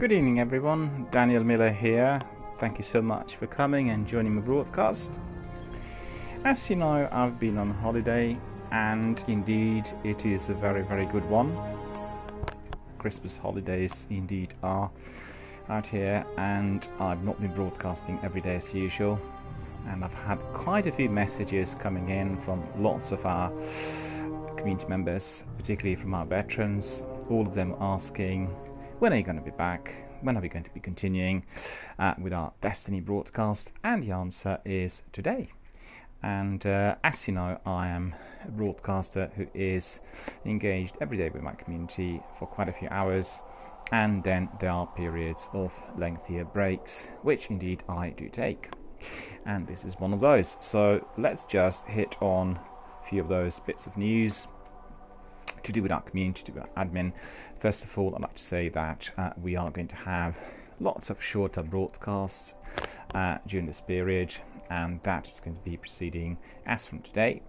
Good evening everyone, DRBMiller here. Thank you so much for coming and joining my broadcast. As you know, I've been on holiday and indeed it is a very good one. Christmas holidays indeed are out here and I've not been broadcasting every day as usual, and I've had quite a few messages coming in from lots of our community members, particularly from our veterans, all of them asking, when are you going to be back? When are we going to be continuing with our Destiny broadcast? And the answer is today. And as you know, I am a broadcaster who is engaged every day with my community for quite a few hours, and then there are periods of lengthier breaks, which indeed I do take. And this is one of those. So let's just hit on a few of those bits of news to do with our community, to do with our admin. First of all, I'd like to say that we are going to have lots of shorter broadcasts during this period, and that is going to be proceeding as from today.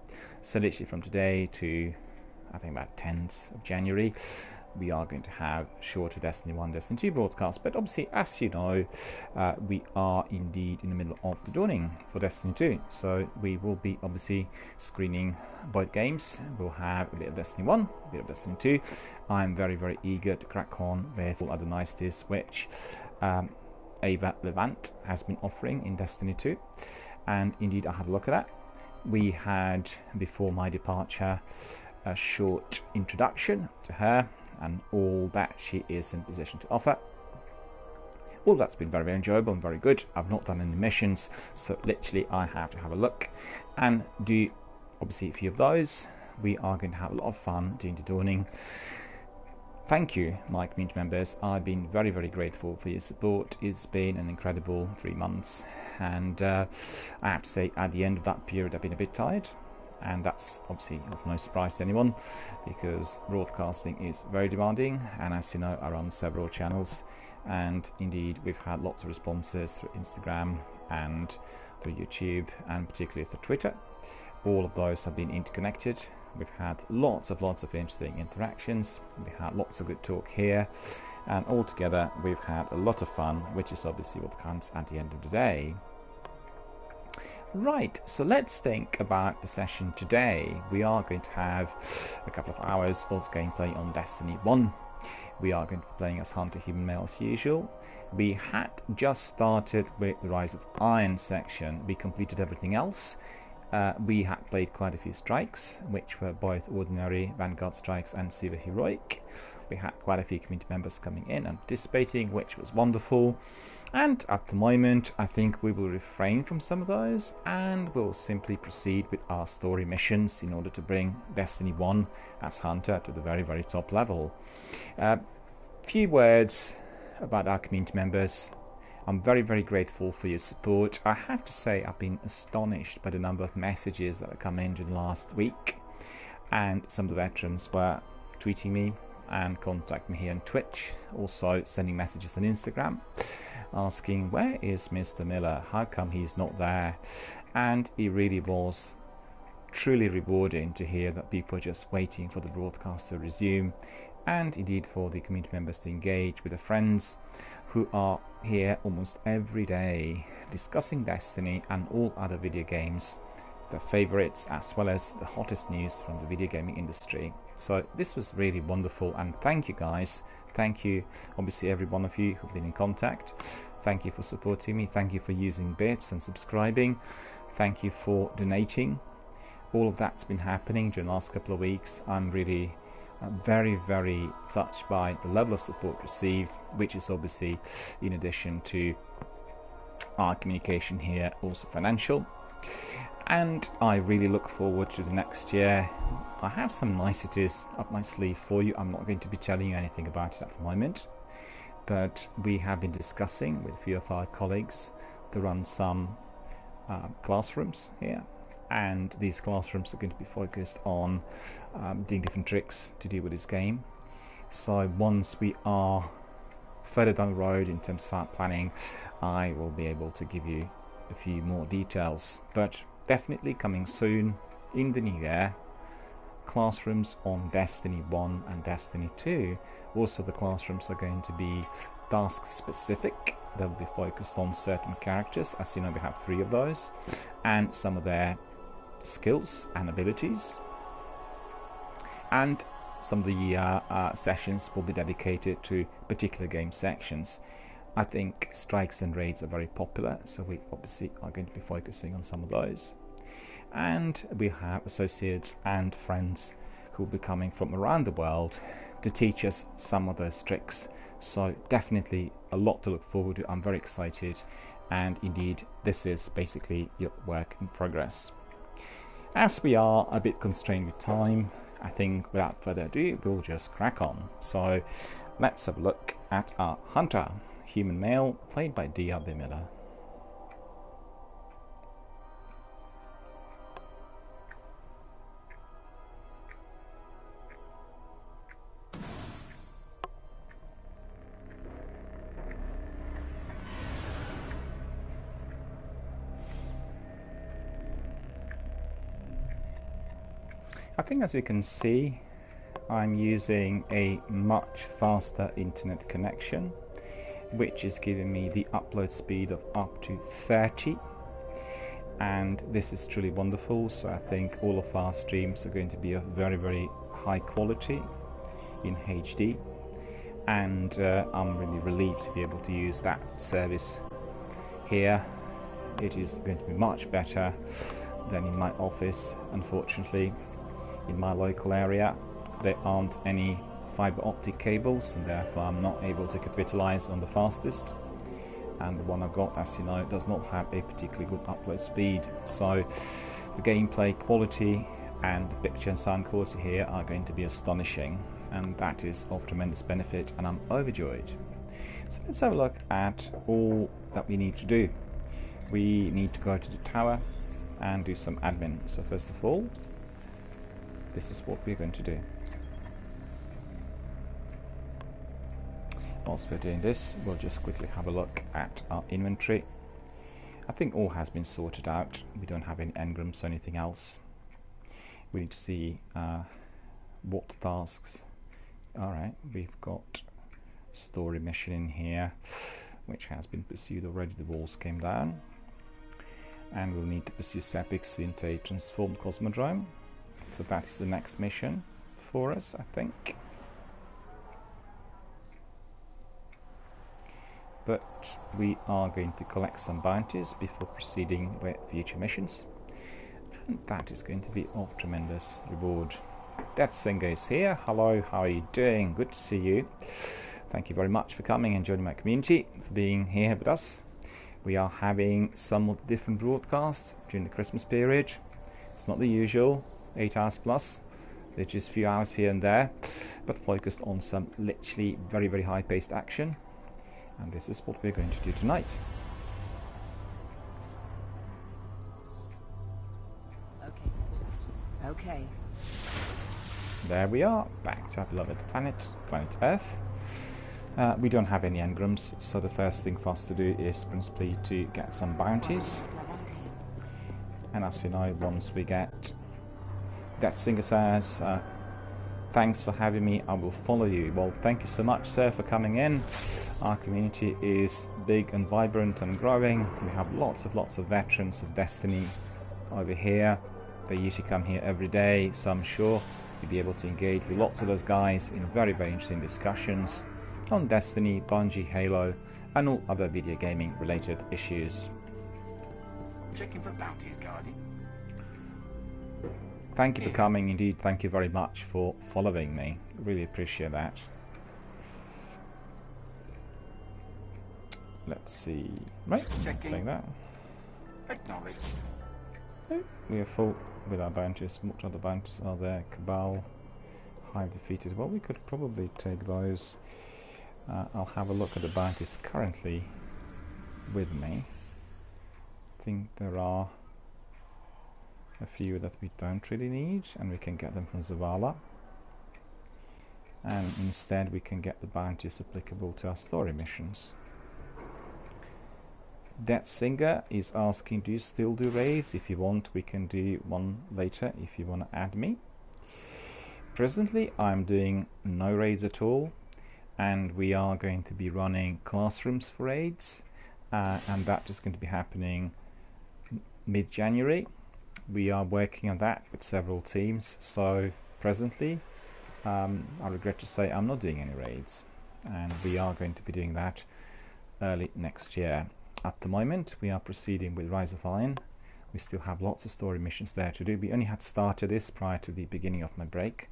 So literally from today to I think about 10th of January, we are going to have shorter Destiny 1, Destiny 2 broadcasts. But obviously, as you know, we are indeed in the middle of the dawning for Destiny 2. So we will be obviously screening both games. We'll have a bit of Destiny 1, a bit of Destiny 2. I'm very eager to crack on with all other niceties which Ava Levant has been offering in Destiny 2. And indeed, I had a look at that. We had, before my departure, a short introduction to her and all that she is in position to offer. All that's been very enjoyable and very good. I've not done any missions, so literally I have to have a look and do obviously a few of those. We are going to have a lot of fun during the dawning. Thank you, my community members. I've been very grateful for your support. It's been an incredible 3 months, and I have to say, at the end of that period I've been a bit tired. And that's obviously of no surprise to anyone, because broadcasting is very demanding, and as you know, I run several channels, and indeed we've had lots of responses through Instagram and through YouTube, and particularly through Twitter. All of those have been interconnected. We've had lots of interesting interactions. We had lots of good talk here, and altogether we've had a lot of fun, which is obviously what counts at the end of the day. Right, so let's think about the session today. We are going to have a couple of hours of gameplay on Destiny 1. We are going to be playing as Hunter Human Male as usual. We had just started with the Rise of Iron section. We completed everything else. We had played quite a few strikes, which were both ordinary Vanguard strikes and Super Heroic. We had quite a few community members coming in and participating, which was wonderful. And at the moment, I think we will refrain from some of those, and we'll simply proceed with our story missions in order to bring Destiny 1 as Hunter to the very top level. Few words about our community members. I'm very grateful for your support. I have to say, I've been astonished by the number of messages that have come in during the last week, and some of the veterans were tweeting me and contacting me here on Twitch, also sending messages on Instagram asking, where is Mr. Miller? How come he's not there? And it really was truly rewarding to hear that people are just waiting for the broadcast to resume, and indeed for the community members to engage with their friends who are here almost every day discussing Destiny and all other video games, their favorites, as well as the hottest news from the video gaming industry. So this was really wonderful, and thank you guys. Thank you, obviously, every one of you who've been in contact. Thank you for supporting me. Thank you for using bits and subscribing. Thank you for donating. All of that's been happening during the last couple of weeks. I'm really very touched by the level of support received, which is obviously in addition to our communication here, also financial. And I really look forward to the next year. I have some niceties up my sleeve for you. I'm not going to be telling you anything about it at the moment, but we have been discussing with a few of our colleagues to run some classrooms here, and these classrooms are going to be focused on doing different tricks to deal with this game. So once we are further down the road in terms of our planning, I will be able to give you a few more details, but definitely coming soon in the new year. Classrooms on Destiny 1 and Destiny 2. Also, the classrooms are going to be task specific. They'll be focused on certain characters. As you know, we have 3 of those, and some of their skills and abilities. And some of the sessions will be dedicated to particular game sections. I think strikes and raids are very popular, so we obviously are going to be focusing on some of those. And we have associates and friends who will be coming from around the world to teach us some of those tricks. So definitely a lot to look forward to. I'm very excited, and indeed this is basically your work in progress. As we are a bit constrained with time, I think without further ado we'll just crack on. So let's have a look at our hunter, human male, played by DRBMiller. I think, as you can see, I'm using a much faster internet connection, which is giving me the upload speed of up to 30, and this is truly wonderful. So I think all of our streams are going to be of very, very high quality in HD, and I'm really relieved to be able to use that service here. It is going to be much better than in my office. Unfortunately, in my local area there aren't any fiber optic cables, and therefore I'm not able to capitalize on the fastest, and the one I've got, as you know, does not have a particularly good upload speed. So the gameplay quality and the picture and sound quality here are going to be astonishing, and that is of tremendous benefit, and I'm overjoyed. So let's have a look at all that we need to do. We need to go to the tower and do some admin. So first of all, this is what we're going to do. Whilst we're doing this, we'll just quickly have a look at our inventory. I think all has been sorted out. We don't have any engrams or anything else. We need to see what tasks. Alright, we've got story mission in here, which has been pursued already. The walls came down. And we'll need to pursue Sepix into a transformed cosmodrome. So that is the next mission for us, I think. But we are going to collect some bounties before proceeding with future missions, and that is going to be of tremendous reward. Death Singer is here. Hello, how are you doing? Good to see you. Thank you very much for coming and joining my community, for being here with us. We are having somewhat different broadcasts during the Christmas period. It's not the usual 8 hours plus. It's just a few hours here and there, but focused on some literally very, very high-paced action. And this is what we're going to do tonight. Okay. There we are, back to our beloved planet, planet Earth. We don't have any engrams, so the first thing for us to do is principally to get some bounties. And as you know, once we get... Death Singer says, thanks for having me, I will follow you. Well, thank you so much, sir, for coming in. Our community is big and vibrant and growing. We have lots of veterans of Destiny over here. They usually come here every day, so I'm sure you'll be able to engage with lots of those guys in very, very interesting discussions on Destiny, Bungie, Halo, and all other video gaming related issues. Checking for bounties, Guardian. Thank you for coming, indeed. Thank you very much for following me. Really appreciate that. Let's see. Right, take that. Acknowledged. We are full with our bounties. What other bounties are there? Cabal, Hive defeated. Well, we could probably take those. I'll have a look at the bounties currently with me. I think there are a few that we don't really need, and we can get them from Zavala. And instead we can get the bounties applicable to our story missions. Death Singer is asking, do you still do raids? If you want, we can do one later if you want to add me. Presently I'm doing no raids at all. and we are going to be running classrooms for raids, and that is going to be happening mid-January. We are working on that with several teams, so presently I regret to say I'm not doing any raids, and we are going to be doing that early next year. At the moment we are proceeding with Rise of Iron. We still have lots of story missions there to do. We only had started this prior to the beginning of my break,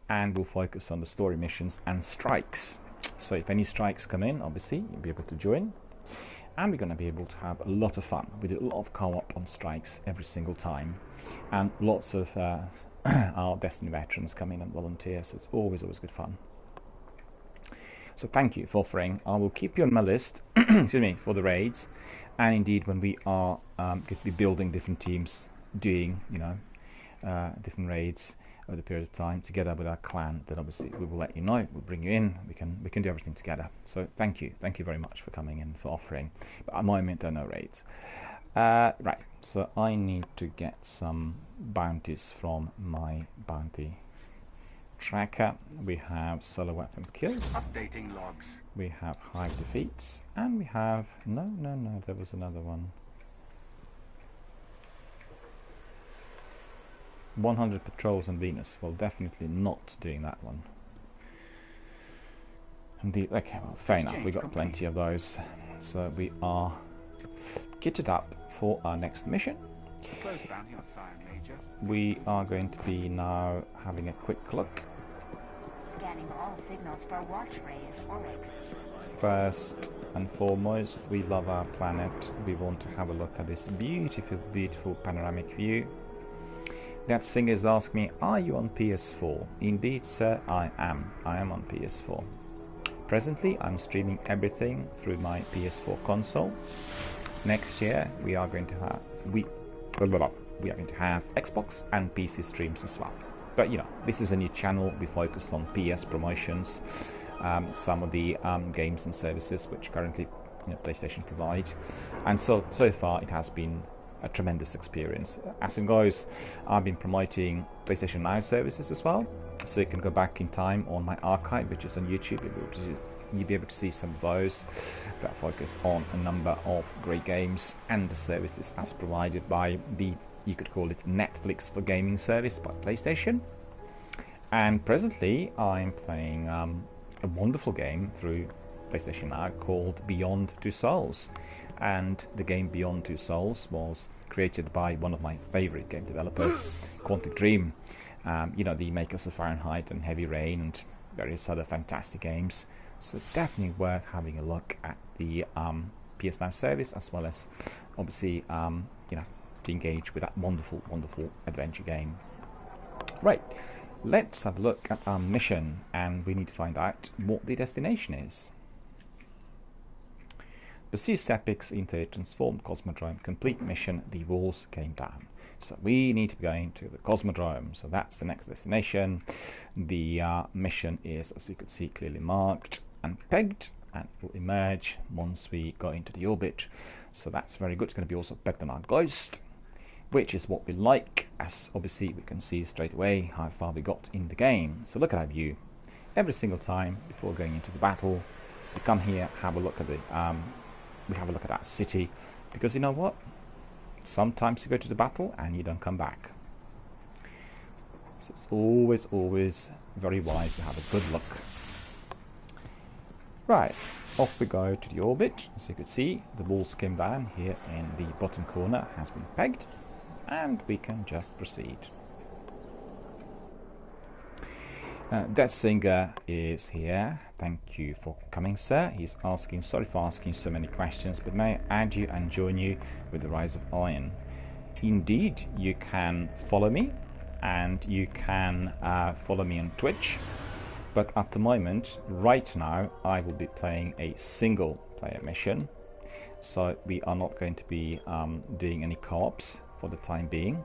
and we'll focus on the story missions and strikes. So if any strikes come in, obviously you'll be able to join, and we're going to be able to have a lot of fun. We do a lot of co-op on strikes every single time, and lots of our Destiny veterans come in and volunteer, so it's always good fun. So thank you for offering. I will keep you on my list excuse me, for the raids, and indeed when we are going to be building different teams, doing different raids over the period of time together with our clan, then obviously we will let you know. We'll bring you in. We can do everything together. So thank you very much for coming in, for offering. But at the moment there are no raids. Right, so I need to get some bounties from my bounty tracker. We have solo weapon kills. Updating logs. We have hive defeats, and we have no, there was another one. 100 patrols on Venus. Well, definitely not doing that one. Indeed, okay, well, fair enough. We got plenty of those, so we are kitted up for our next mission. Close bounty on Scion Major. We are going to be now having a quick look. Scanning all signals for watch rays, Oryx. First and foremost, we love our planet. We want to have a look at this beautiful panoramic view. That singer is asking me, are you on PS4? Indeed, sir, I am. I am on PS4. Presently, I'm streaming everything through my PS4 console. Next year, we are going to have Xbox and PC streams as well. But you know, this is a new channel. We focused on PS promotions, some of the games and services which currently PlayStation provide, and so far it has been a tremendous experience. As it goes, I've been promoting PlayStation Now services as well, so you can go back in time on my archive, which is on YouTube. You'll be able to see some of those that focus on a number of great games and the services as provided by the, you could call it, Netflix for gaming service by PlayStation. And presently I'm playing a wonderful game through PlayStation Now called Beyond Two Souls. And the game Beyond Two Souls was created by one of my favorite game developers, Quantic Dream, the makers of Fahrenheit and Heavy Rain and various other fantastic games. So definitely worth having a look at the PS Now service, as well as obviously to engage with that wonderful adventure game. Right, let's have a look at our mission, and we need to find out what the destination is. Pursue Sepix into a transformed Cosmodrome. Complete mission. The walls came down. So we need to be going to the Cosmodrome. So that's the next destination. The mission is, as you can see, clearly marked and pegged, and will emerge once we go into the orbit. So that's very good. It's going to be also pegged on our ghost, which is what we like, as obviously we can see straight away how far we got in the game. So look at our view. Every single time before going into the battle, we come here, have a look at the that city, because you know what? Sometimes you go to the battle and you don't come back. So it's always very wise to have a good look. Right, off we go to the orbit. As you can see, the walls came down here in the bottom corner, has been pegged, and we can just proceed. Death Singer is here. Thank you for coming, sir. He's asking, sorry for asking so many questions, but may I add you and join you with the Rise of Iron? Indeed, you can follow me, and you can follow me on Twitch. But at the moment, right now, I will be playing a single player mission. So we are not going to be doing any co-ops for the time being.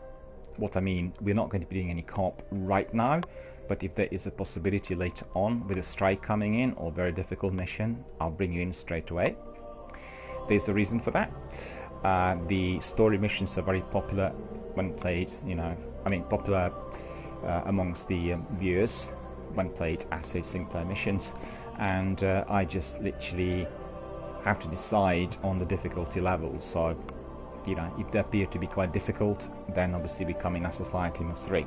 What I mean, we're not going to be doing any co-op right now, but if there is a possibility later on with a strike coming in or very difficult mission, I'll bring you in straight away. There's a reason for that. The story missions are very popular when played, popular amongst the viewers. when played as a single player missions, and I just literally have to decide on the difficulty level. So, you know, if they appear to be quite difficult, then obviously we come in as a fire team of 3.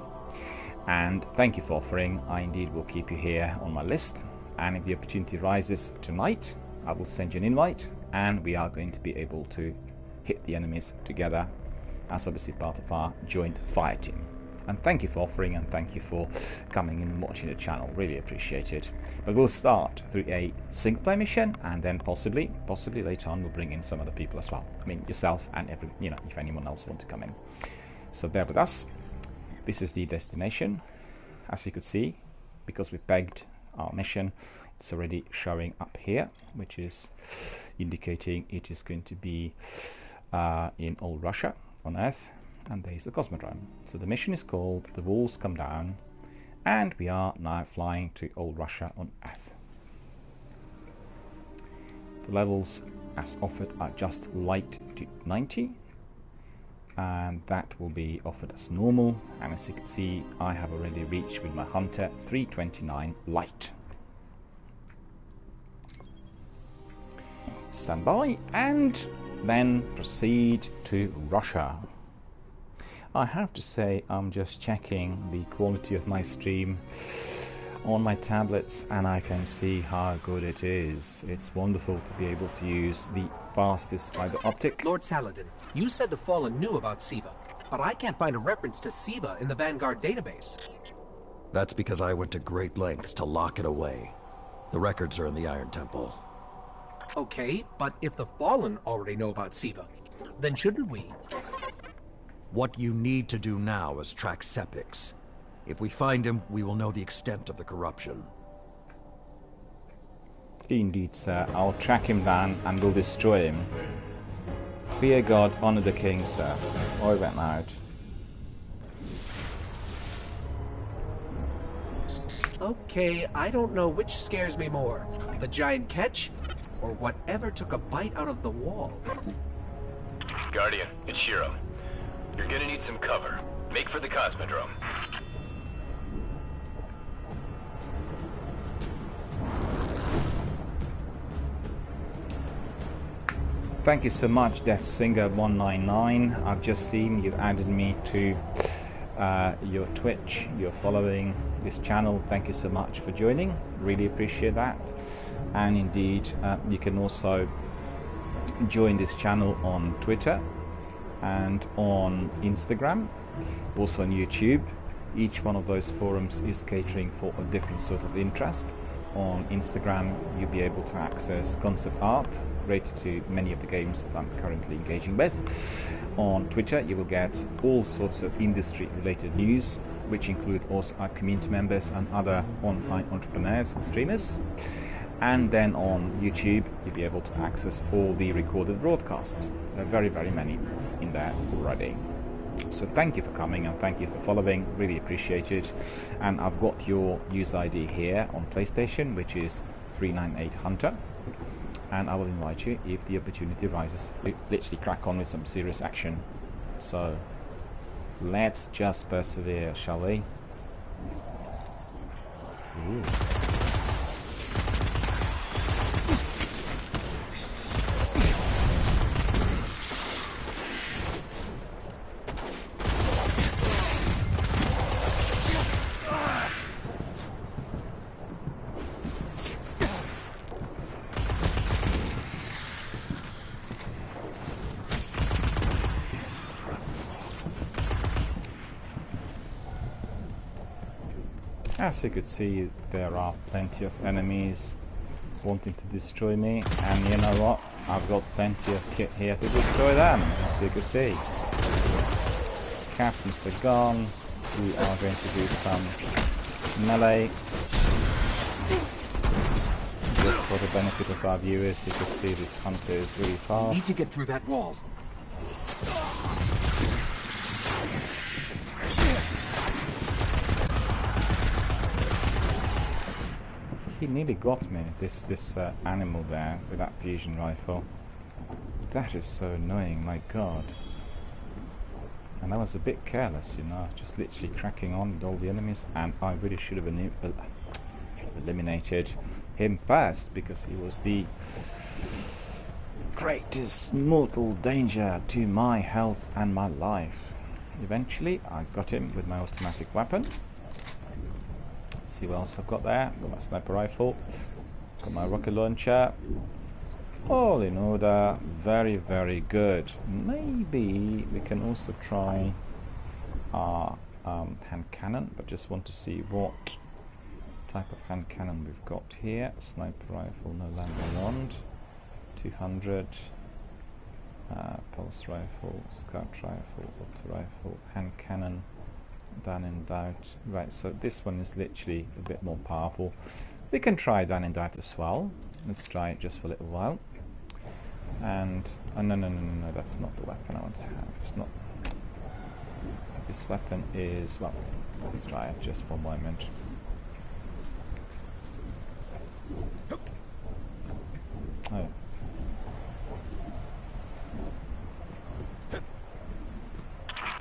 And thank you for offering. I indeed will keep you here on my list, and if the opportunity rises tonight, I will send you an invite, and we are going to be able to hit the enemies together as obviously part of our joint fire team. And thank you for offering, and thank you for coming in and watching the channel. Really appreciate it. But we'll start through a single player mission, and then possibly later on we'll bring in some other people as well. I mean, yourself and every, you know, if anyone else wants to come in. So bear with us. This is the destination. As you could see, because we pegged our mission, it's already showing up here, which is indicating it is going to be in old Russia on Earth. And there's the Cosmodrome. So the mission is called The Walls Come Down, and we are now flying to old Russia on Earth. The levels as offered are just light to 90, and that will be offered as normal. And as you can see, I have already reached with my Hunter 329 light. Stand by and then proceed to Russia. I have to say, I'm just checking the quality of my stream on my tablets, and I can see how good it is. It's wonderful to be able to use the fastest fiber optic. Lord Saladin, you said the Fallen knew about Siva, but I can't find a reference to Siva in the Vanguard database. That's because I went to great lengths to lock it away. The records are in the Iron Temple. Okay, but if the Fallen already know about Siva, then shouldn't we? What you need to do now is track Sepix. If we find him, we will know the extent of the corruption. Indeed, sir. I'll track him down and will destroy him. Fear God, honor the king, sir. Over and out. Okay, I don't know which scares me more, the giant ketch, or whatever took a bite out of the wall. Guardian, it's Shiro. You're gonna need some cover. Make for the Cosmodrome. Thank you so much, Death Singer 199. I've just seen you've added me to your Twitch. You're following this channel. Thank you so much for joining. Really appreciate that. And indeed, you can also join this channel on Twitter and on Instagram, also on YouTube. Each one of those forums is catering for a different sort of interest. On Instagram, you'll be able to access concept art related to many of the games that I'm currently engaging with. On Twitter, you will get all sorts of industry-related news, which include also our community members and other online entrepreneurs and streamers. And then on YouTube, you'll be able to access all the recorded broadcasts. There are very, very many in there already. So thank you for coming, and thank you for following. Really appreciate it. And I've got your user ID here on PlayStation, which is 398 Hunter. And I will invite you, if the opportunity arises, to literally crack on with some serious action. So let's just persevere, shall we? Ooh. As you could see, there are plenty of enemies wanting to destroy me, and you know what? I've got plenty of kit here to destroy them, as you can see. Captains are gone. We are going to do some melee. Just for the benefit of our viewers, you can see this hunter is really fast. We need to get through that wall. He nearly got me, this animal there with that fusion rifle. That is so annoying, my god. And I was a bit careless, you know, just literally cracking on with all the enemies, and I really should have eliminated him first because he was the greatest mortal danger to my health and my life. Eventually I got him with my automatic weapon. Let's see what else I've got there. Got my sniper rifle, got my rocket launcher, all in order. Very, very good. Maybe we can also try our hand cannon, but just want to see what type of hand cannon we've got here. Sniper rifle, no longer around. 200. Pulse rifle, scout rifle, auto rifle, hand cannon, down and out. Right, so this one is literally a bit more powerful. We can try down and out as well. Let's try it just for a little while. And no, that's not the weapon I want to have. It's not. This weapon is, well, let's try it just for a moment. Oh.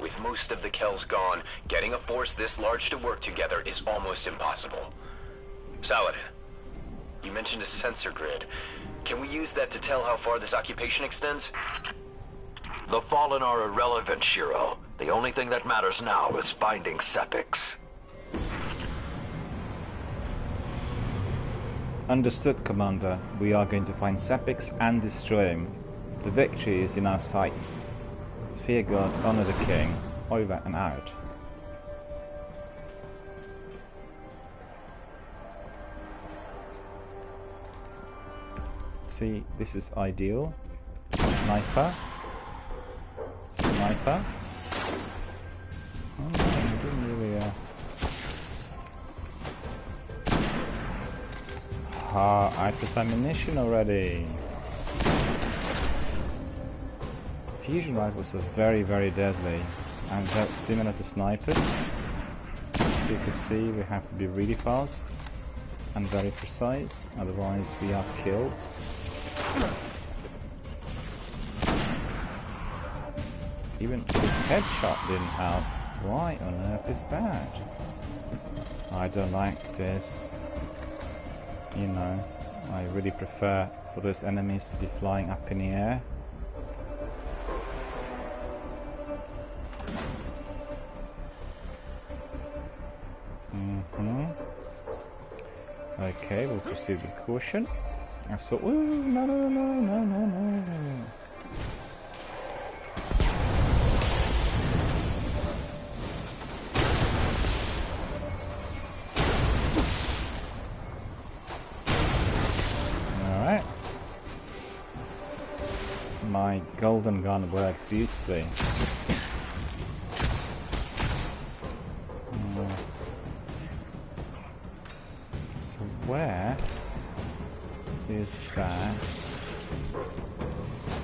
With most of the Kells gone, getting a force this large to work together is almost impossible. Saladin, you mentioned a sensor grid. Can we use that to tell how far this occupation extends? The Fallen are irrelevant, Shiro. The only thing that matters now is finding Sepix. Understood, Commander. We are going to find Sepix and destroy him. The victory is in our sights. Fear God, honor the King. Over and out. See, this is ideal. Sniper. Sniper. Oh, I didn't really, out of ammunition already. Fusion rifles are very, very deadly, and that's similar to snipers. As you can see, we have to be really fast and very precise, otherwise we are killed. Even this headshot didn't help. Why on earth is that? I don't like this. You know, I really prefer for those enemies to be flying up in the air. Okay, we'll proceed with caution. I saw. Ooh, no. Alright. My golden gun worked beautifully. Where is that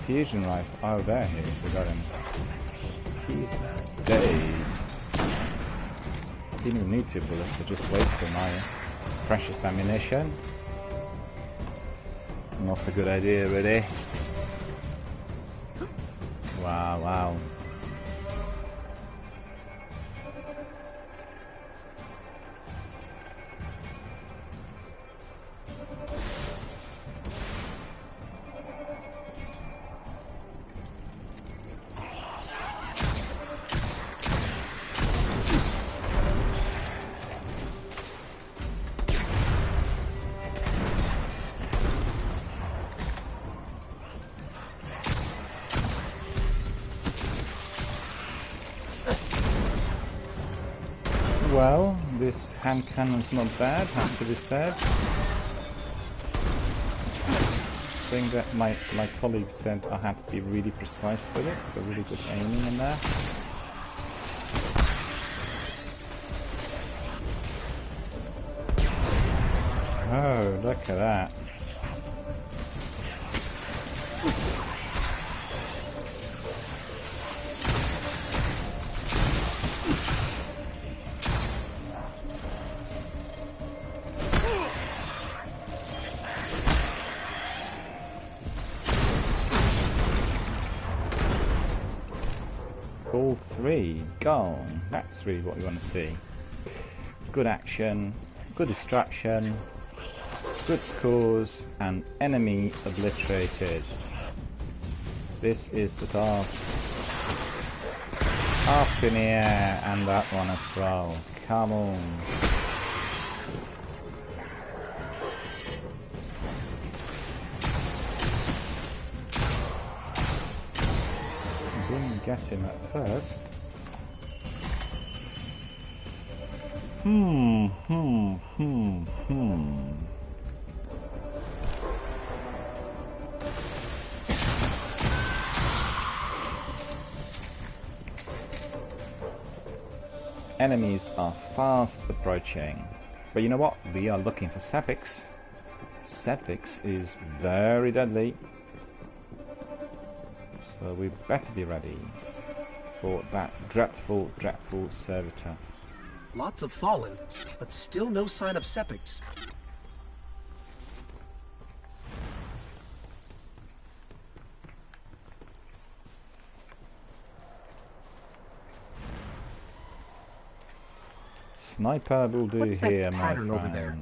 fusion rifle? Oh, there he is. I got him. He's dead. Didn't even need 2 bullets. I just wasted my precious ammunition. Not a good idea, really. Wow. Well, this hand cannon's not bad, has to be said. I think that my colleague said I had to be really precise with it. It's got really good aiming in there. Oh, look at that. All 3 gone. That's really what we want to see. Good action, good distraction, good scores, and enemy obliterated. This is the task. Up in the air, and that one as well. Come on. Didn't get him at first. Enemies are fast approaching. But you know what? We are looking for Sepix. Sepix is very deadly. So we better be ready for that dreadful, dreadful servitor. Lots of fallen, but still no sign of Sepix. Sniper will do What's here, that my pattern friend. over there?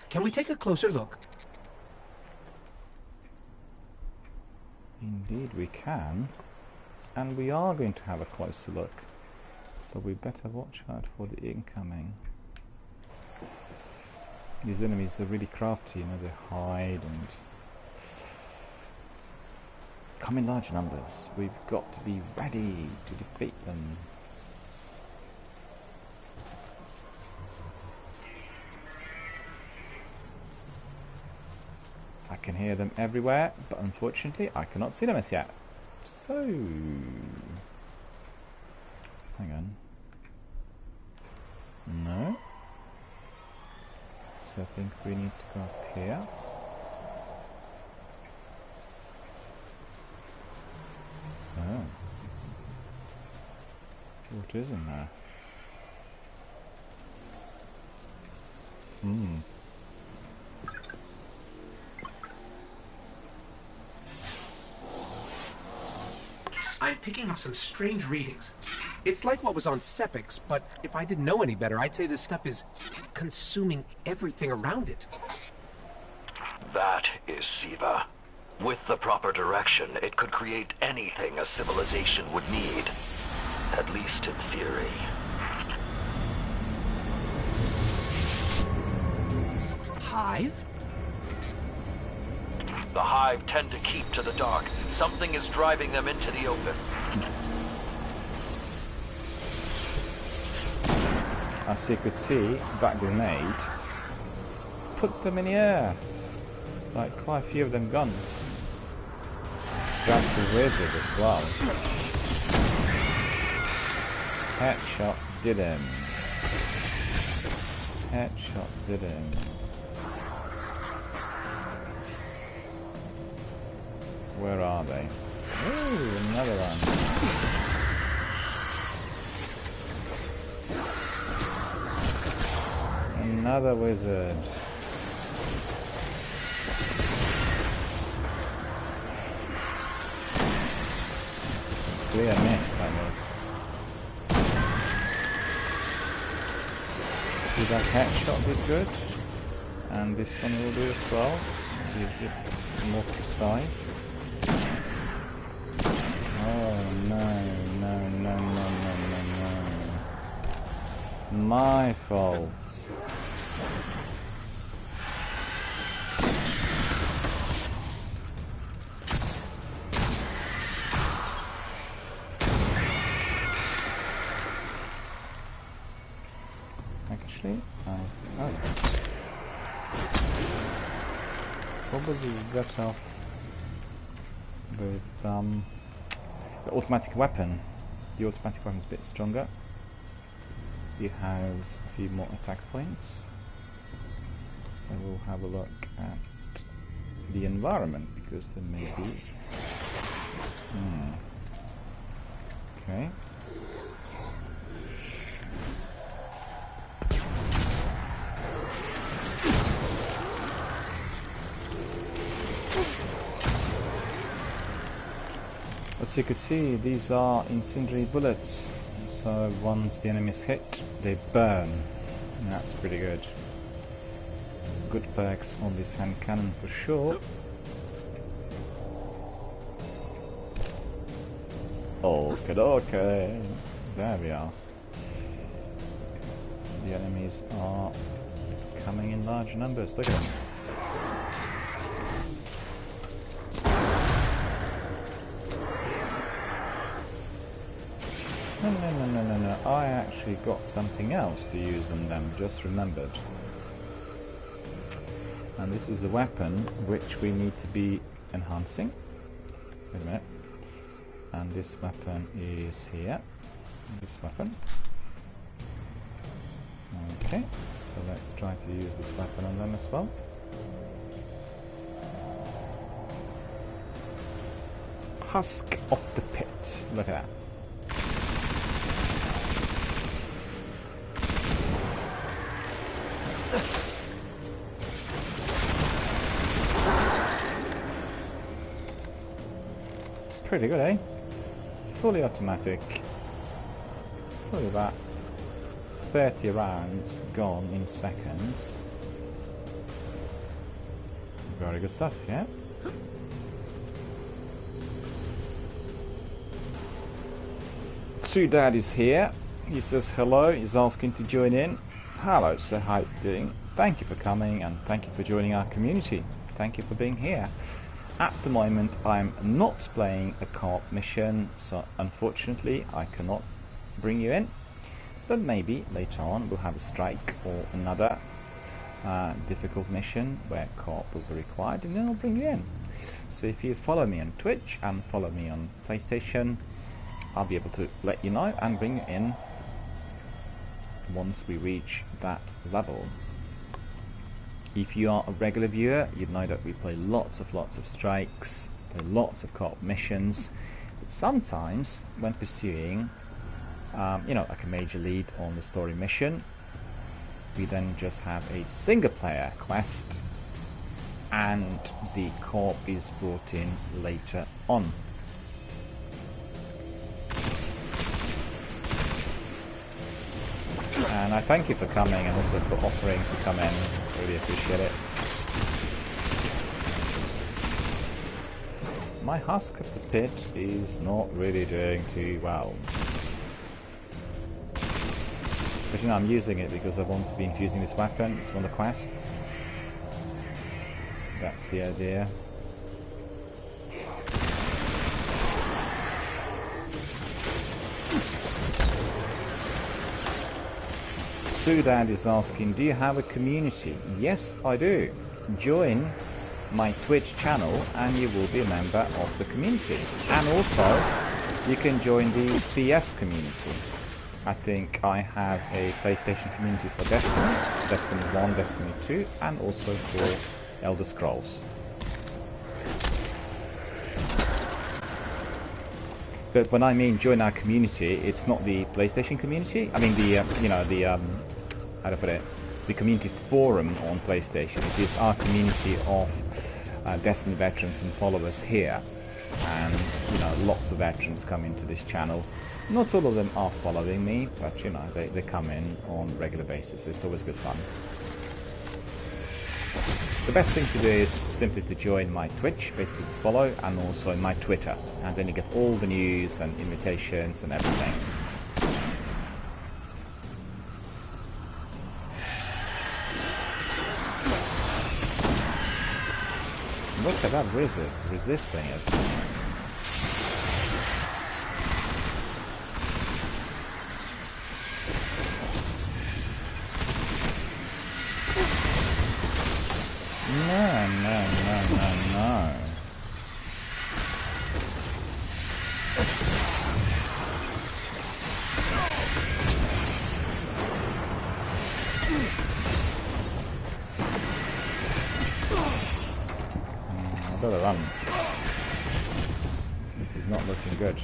Can we take a closer look? Indeed we can. And we are going to have a closer look. But we better watch out for the incoming. These enemies are really crafty, you know, they hide and come in large numbers. We've got to be ready to defeat them. I can hear them everywhere, but unfortunately I cannot see them as yet. So, hang on. No. So I think we need to go up here. Oh. What is in there? I'm picking up some strange readings. It's like what was on Sepix, but if I didn't know any better, I'd say this stuff is consuming everything around it. That is Siva. With the proper direction, it could create anything a civilization would need. At least in theory. Hive? The Hive tend to keep to the dark. Something is driving them into the open. As you could see, that grenade put them in the air. It's like quite a few of them gone. Grab the wizard as well. Headshot did him. Headshot did him. Where are they? Ooh, another one. Another wizard. Clear miss, that was. See, that headshot did good. And this one will do as well. Is a bit more precise. Oh no. My fault. Actually, probably better off with the automatic weapon. The automatic weapon is a bit stronger. It has a few more attack points. I will have a look at the environment because there may be. Okay. As you could see, these are incendiary bullets, so once the enemy is hit, they burn, and that's pretty good. good perks on this hand cannon for sure. Okay. There we are. The enemies are coming in large numbers. Look at them. No. I actually got something else to use on them. Just remembered. And this is the weapon which we need to be enhancing. Wait a minute. And this weapon is here. This weapon. Okay, so let's try to use this weapon on them as well. Husk of the Pit. Look at that. Pretty good, eh? Fully automatic. Look at that. 30 rounds gone in seconds. Very good stuff, yeah? Dad is here. He says hello. He's asking to join in. Hello, sir. How are you doing? Thank you for coming and thank you for joining our community. Thank you for being here. At the moment, I'm not playing a co-op mission, so unfortunately, I cannot bring you in. But maybe later on we'll have a strike or another difficult mission where co-op will be required, and then I'll bring you in. So if you follow me on Twitch and follow me on PlayStation, I'll be able to let you know and bring you in once we reach that level. If you are a regular viewer, you'd know that we play lots of strikes, play lots of co-op missions, but sometimes when pursuing you know, like a major lead on the story mission, we then just have a single player quest and the co-op is brought in later on. And I thank you for coming and also for offering to come in. Really appreciate it. My Husk of the Pit is not really doing too well. But you know, I'm using it because I want to be infusing this weapon. It's one of the quests. That's the idea. Sudad is asking, do you have a community? Yes, I do. Join my Twitch channel and you will be a member of the community. And also, you can join the PS community. I think I have a PlayStation community for Destiny, Destiny 1, Destiny 2, and also for Elder Scrolls. But when I mean join our community, it's not the PlayStation community. I mean the, you know, the, how to put it, the community forum on PlayStation. It is our community of Destiny veterans and followers here. And, you know, lots of veterans come into this channel. Not all of them are following me, but, you know, they come in on a regular basis. It's always good fun. The best thing to do is simply to join my Twitch, basically to follow, and also my Twitter. And then you get all the news and invitations and everything. Look at that wizard resisting it. No. I've got to run. This is not looking good.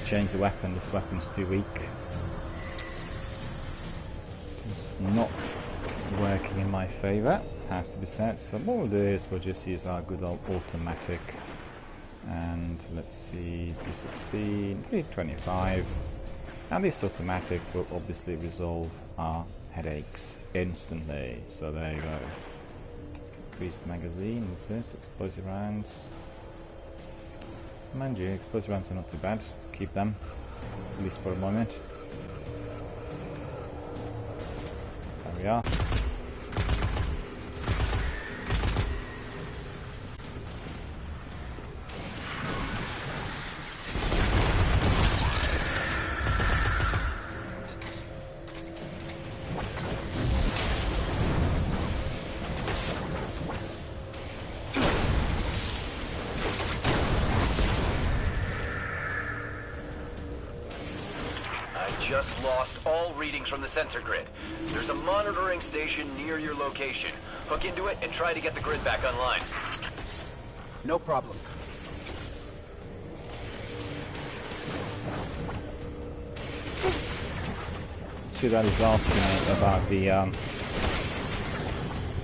Change the weapon, this weapon's too weak. It's not working in my favour, has to be said. So what we'll do is we'll just use our good old automatic, and let's see, 316, 325, and this automatic will obviously resolve our headaches instantly. So there you go. Increased magazine, what's this? Explosive rounds. Mind you, explosive rounds are not too bad. Keep them, at least for a moment. There we are. Just lost all readings from the sensor grid. There's a monitoring station near your location. Hook into it and try to get the grid back online. No problem. See, that is asking me about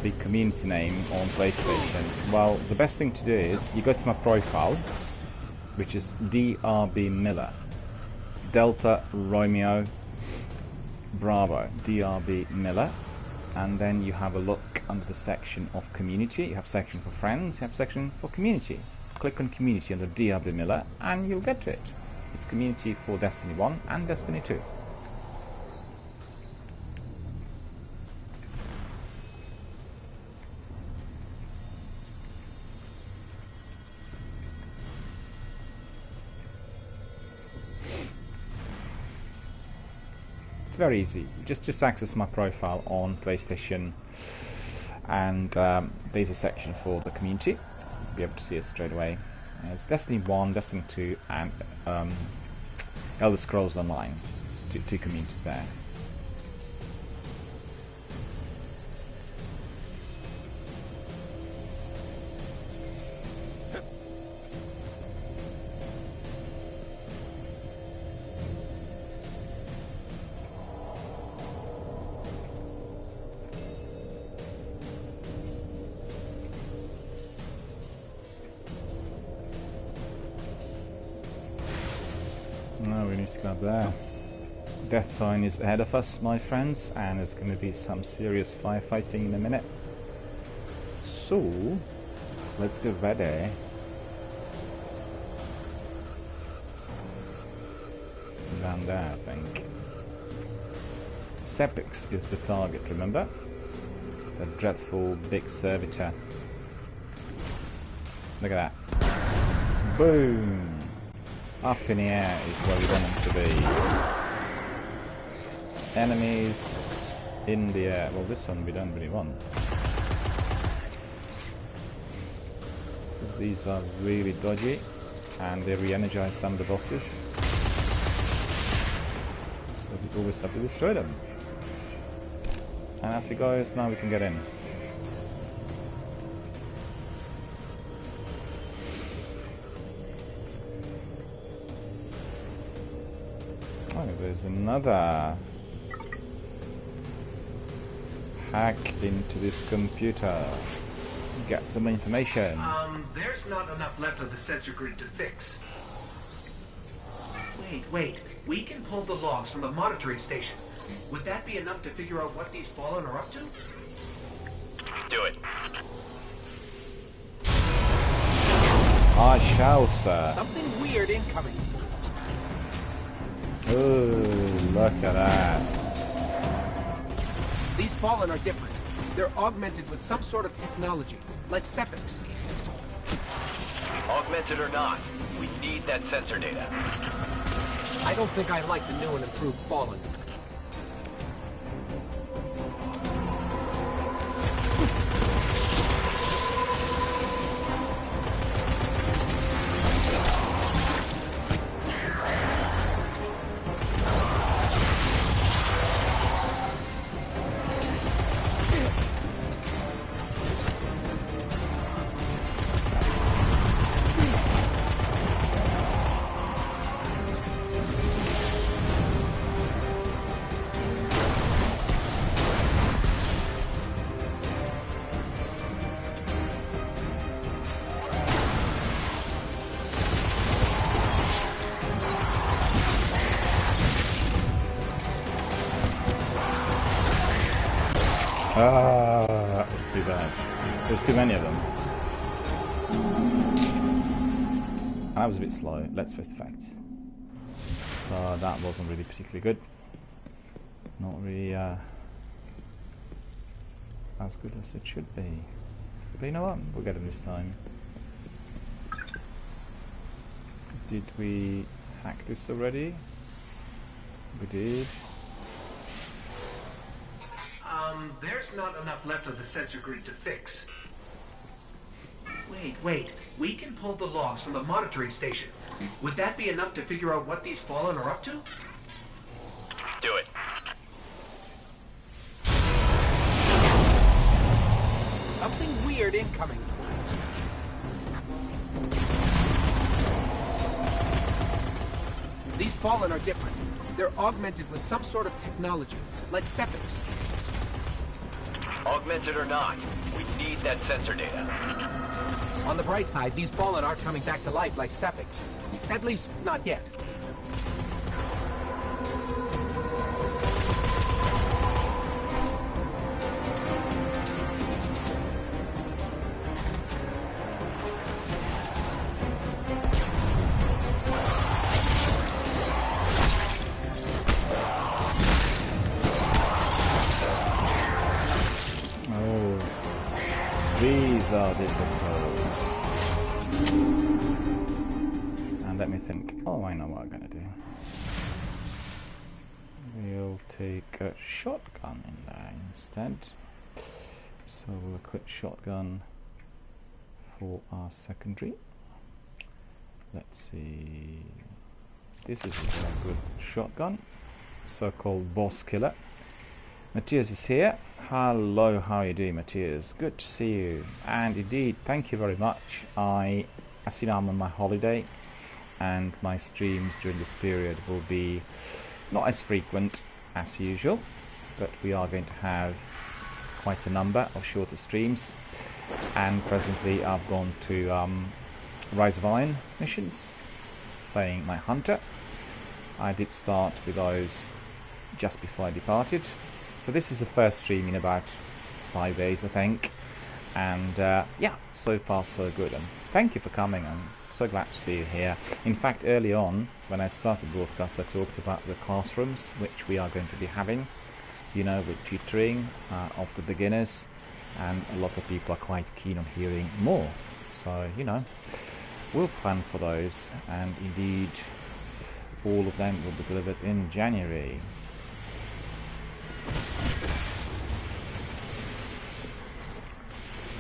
the community name on PlayStation. Well, the best thing to do is you go to my profile, which is DRBMiller. Delta Romeo Bravo, DRBMiller, and then you have a look under the section of community. You have section for friends, you have section for community. Click on community under DRBMiller and you'll get to it. It's community for Destiny 1 and Destiny 2. It's very easy. Just access my profile on PlayStation, and there's a section for the community. You'll be able to see it straight away. It's Destiny 1, Destiny 2, and Elder Scrolls Online. It's two communities there. No, we need to go up there. Death Sign is ahead of us, my friends, and there's going to be some serious firefighting in a minute. So, let's get ready. Down there, I think. Sepix is the target, remember? The dreadful big servitor. Look at that. Boom! Up in the air is where we want them to be. Enemies in the air. Well, this one we don't really want. These are really dodgy, and they re-energize some of the bosses. So we always have to destroy them. And as it goes, now we can get in. Oh, there's another hack into this computer. Get some information. There's not enough left of the sensor grid to fix. Wait. We can pull the logs from the monitoring station. Would that be enough to figure out what these Fallen are up to? Do it. I shall, sir. Something weird incoming. Ooh, look at that. These Fallen are different. They're augmented with some sort of technology, like Sepix. Augmented or not, we need that sensor data. I don't think I like the new and improved Fallen. Ah, that was too bad. There's too many of them. And I was a bit slow, let's face the facts. So that wasn't really particularly good. Not really as good as it should be. But you know what? We'll get him this time. Did we hack this already? We did. There's not enough left of the sensor grid to fix. Wait. We can pull the logs from the monitoring station. Would that be enough to figure out what these Fallen are up to? Do it. Something weird incoming. These Fallen are different. They're augmented with some sort of technology, like Sepix. Augmented or not, we need that sensor data. On the bright side, these Fallen aren't coming back to life like Sepix. At least, not yet. These are difficult. And let me think. Oh, I know what I'm going to do. We'll take a shotgun in there instead. So we'll equip shotgun for our secondary. Let's see. This is a very good shotgun. So-called boss killer. Matthias is here. Hello, how are you doing, Matthias? Good to see you. And indeed, thank you very much. As you know, I'm on my holiday, and my streams during this period will be not as frequent as usual, but we are going to have quite a number of shorter streams. And presently, I've gone to Rise of Iron missions, playing my hunter. I did start with those just before I departed. So this is the first stream in about 5 days, I think. And yeah, so far so good. And thank you for coming. I'm so glad to see you here. In fact, early on, when I started broadcast, I talked about the classrooms, which we are going to be having, you know, with tutoring of the beginners. And a lot of people are quite keen on hearing more. So, you know, we'll plan for those. And indeed, all of them will be delivered in January.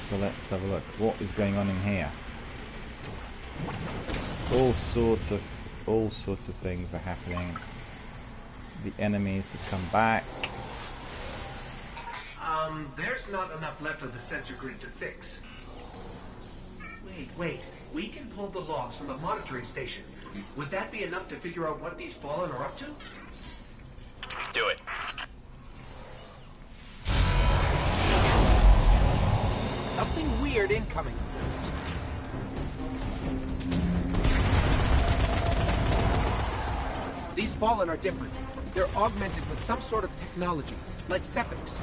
So let's have a look. What is going on in here? All sorts of things are happening. The enemies have come back. There's not enough left of the sensor grid to fix. Wait. We can pull the logs from the monitoring station. Would that be enough to figure out what these Fallen are up to? Do it. Something weird incoming. These Fallen are different. They're augmented with some sort of technology, like Sepix.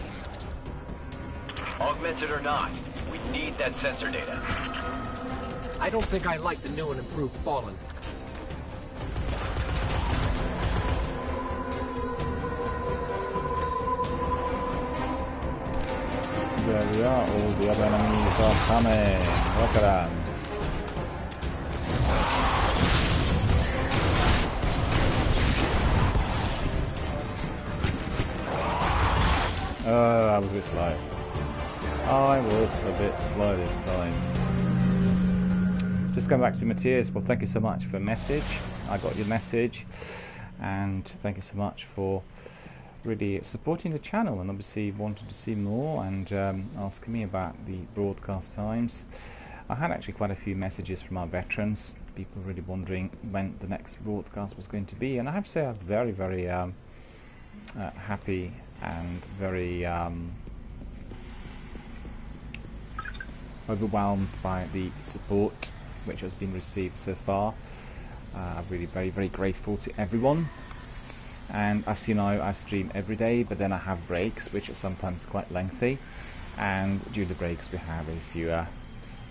Augmented or not, we need that sensor data. I don't think I like the new and improved Fallen. There we are, all the other enemies are coming. Look at them. I was a bit slow. I was a bit slow this time. Just going back to Matthias, well, thank you so much for the message. I got your message, and thank you so much for really supporting the channel, and obviously wanted to see more, and asking me about the broadcast times. I had actually quite a few messages from our veterans, people really wondering when the next broadcast was going to be, and I have to say I'm very, very happy and very overwhelmed by the support which has been received so far. I'm really very, very grateful to everyone. And as you know, I stream every day, but then I have breaks, which are sometimes quite lengthy. And during the breaks, we have a few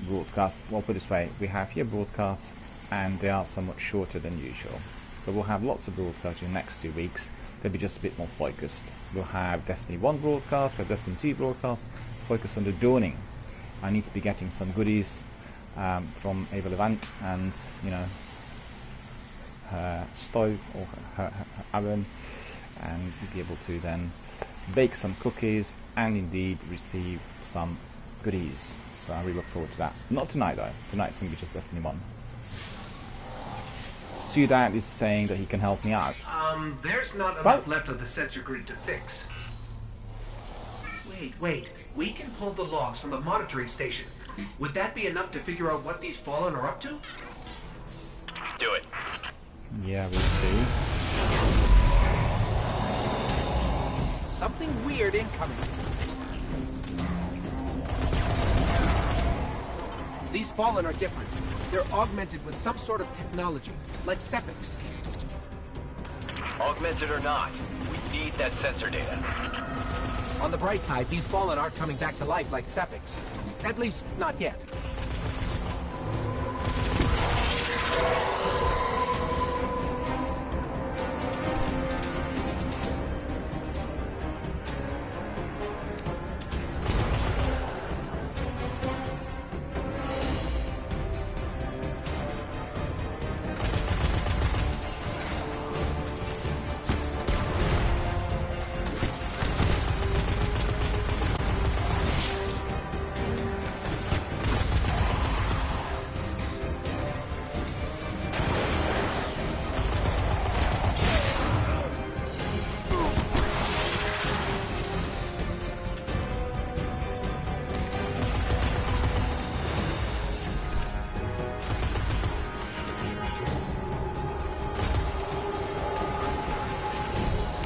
broadcasts. Well, put it this way, we have few broadcasts, and they are somewhat shorter than usual. So we'll have lots of broadcasts in the next 2 weeks. They'll be just a bit more focused. We'll have Destiny 1 broadcast, we'll have Destiny 2 broadcast, focus on the dawning. I need to be getting some goodies from Ava Levant and, you know, her stove or her oven, and be able to then bake some cookies and indeed receive some goodies. So I really look forward to that. Not tonight though. Tonight's going to be just Destiny 1. Sudan is saying that he can help me out. There's not enough left of the sensor grid to fix. Wait. We can pull the logs from the monitoring station. Would that be enough to figure out what these Fallen are up to? Do it. Yeah, we'll see. Something weird incoming. These Fallen are different. They're augmented with some sort of technology, like Sepix. Augmented or not, we need that sensor data. On the bright side, these Fallen aren't coming back to life like Sepix. At least, not yet.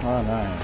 Oh no.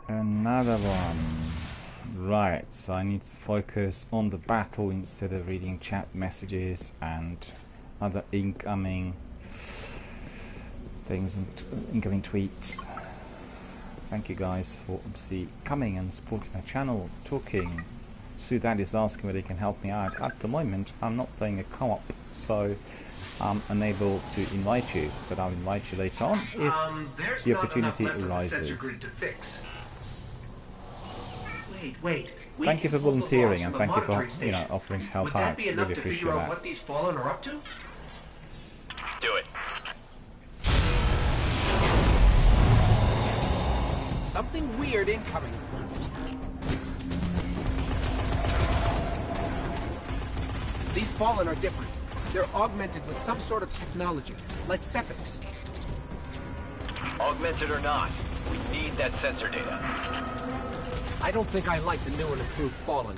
Another one. Right, so I need to focus on the battle instead of reading chat messages and other incoming things and incoming tweets. Thank you guys for obviously coming and supporting my channel, talking. Sudan is asking whether he can help me out. At the moment, I'm not playing a co-op, so I'm unable to invite you, but I'll invite you later on if the opportunity arises. Wait. Thank you for volunteering and thank you for offering to help out. Would that be enough Really to appreciate figure out that. what these Fallen are up to? Do it. Something weird incoming. These Fallen are different. They're augmented with some sort of technology, like Sepix. Augmented or not, we need that sensor data. I don't think I like the new and improved Fallen.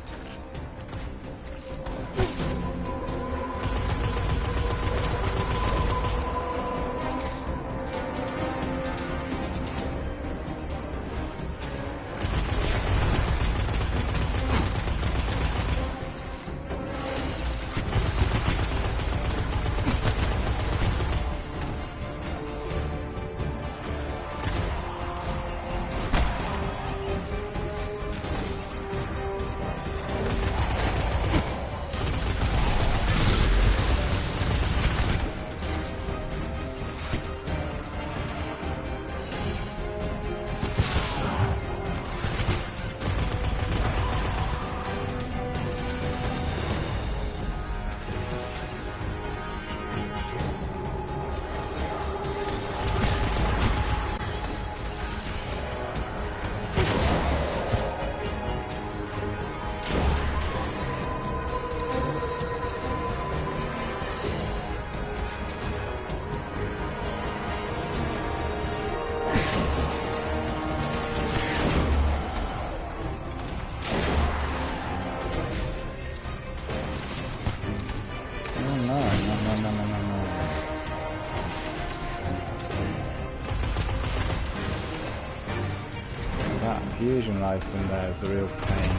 That fusion rifle in there is a real pain.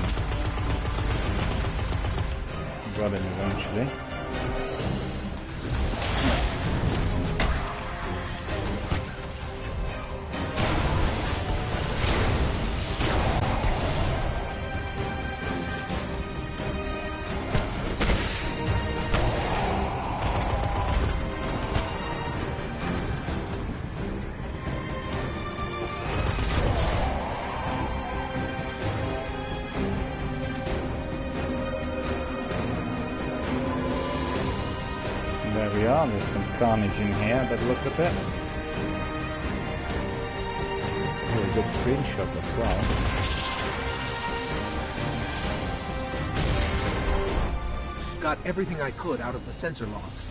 Got him eventually. There we are, there's some carnage in here by the looks of it. Here's a good screenshot as well. Got everything I could out of the sensor logs.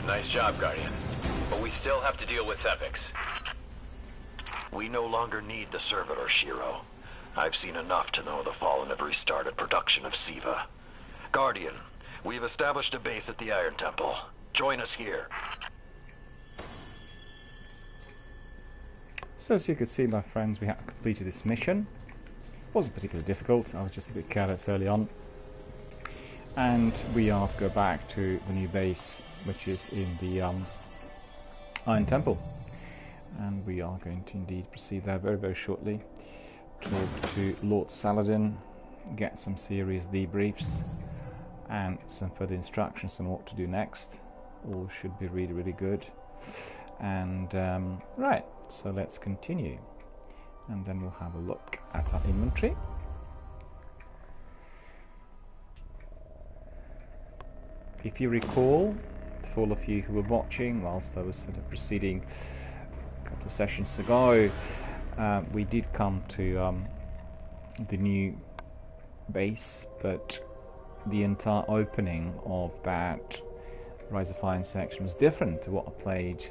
Nice job, Guardian. But we still have to deal with Sepics. We no longer need the servitor, Shiro. I've seen enough to know the Fallen have restarted production of SIVA. Guardian, we've established a base at the Iron Temple. Join us here. So as you can see, my friends, we have completed this mission. Wasn't particularly difficult, I was just a bit careless early on. And we are to go back to the new base, which is in the Iron Temple. And we are going to indeed proceed there very, very shortly. Talk to Lord Saladin, get some serious debriefs, and some further instructions on what to do next. All should be really, really good. And right, so let's continue, and then we'll have a look at our inventory. If you recall, for all of you who were watching whilst I was sort of proceeding a couple of sessions ago, we did come to the new base, but the entire opening of that Rise of Iron section was different to what I played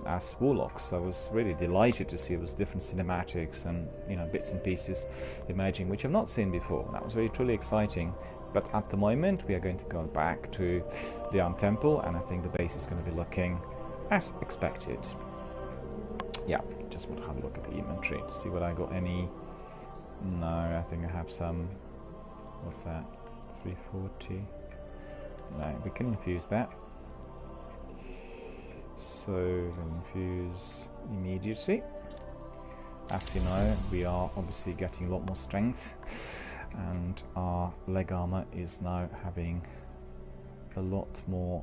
as Warlock. So I was really delighted to see it was different cinematics and, you know, bits and pieces emerging which I've not seen before. That was really truly exciting. But at the moment we are going to go back to the Iron Temple, and I think the base is going to be looking as expected. Yeah, just want to have a look at the inventory to see what I got. Any... No, I think I have some... What's that? 340. No, we can infuse that. So we'll infuse immediately. As you know, we are obviously getting a lot more strength, and our leg armor is now having a lot more,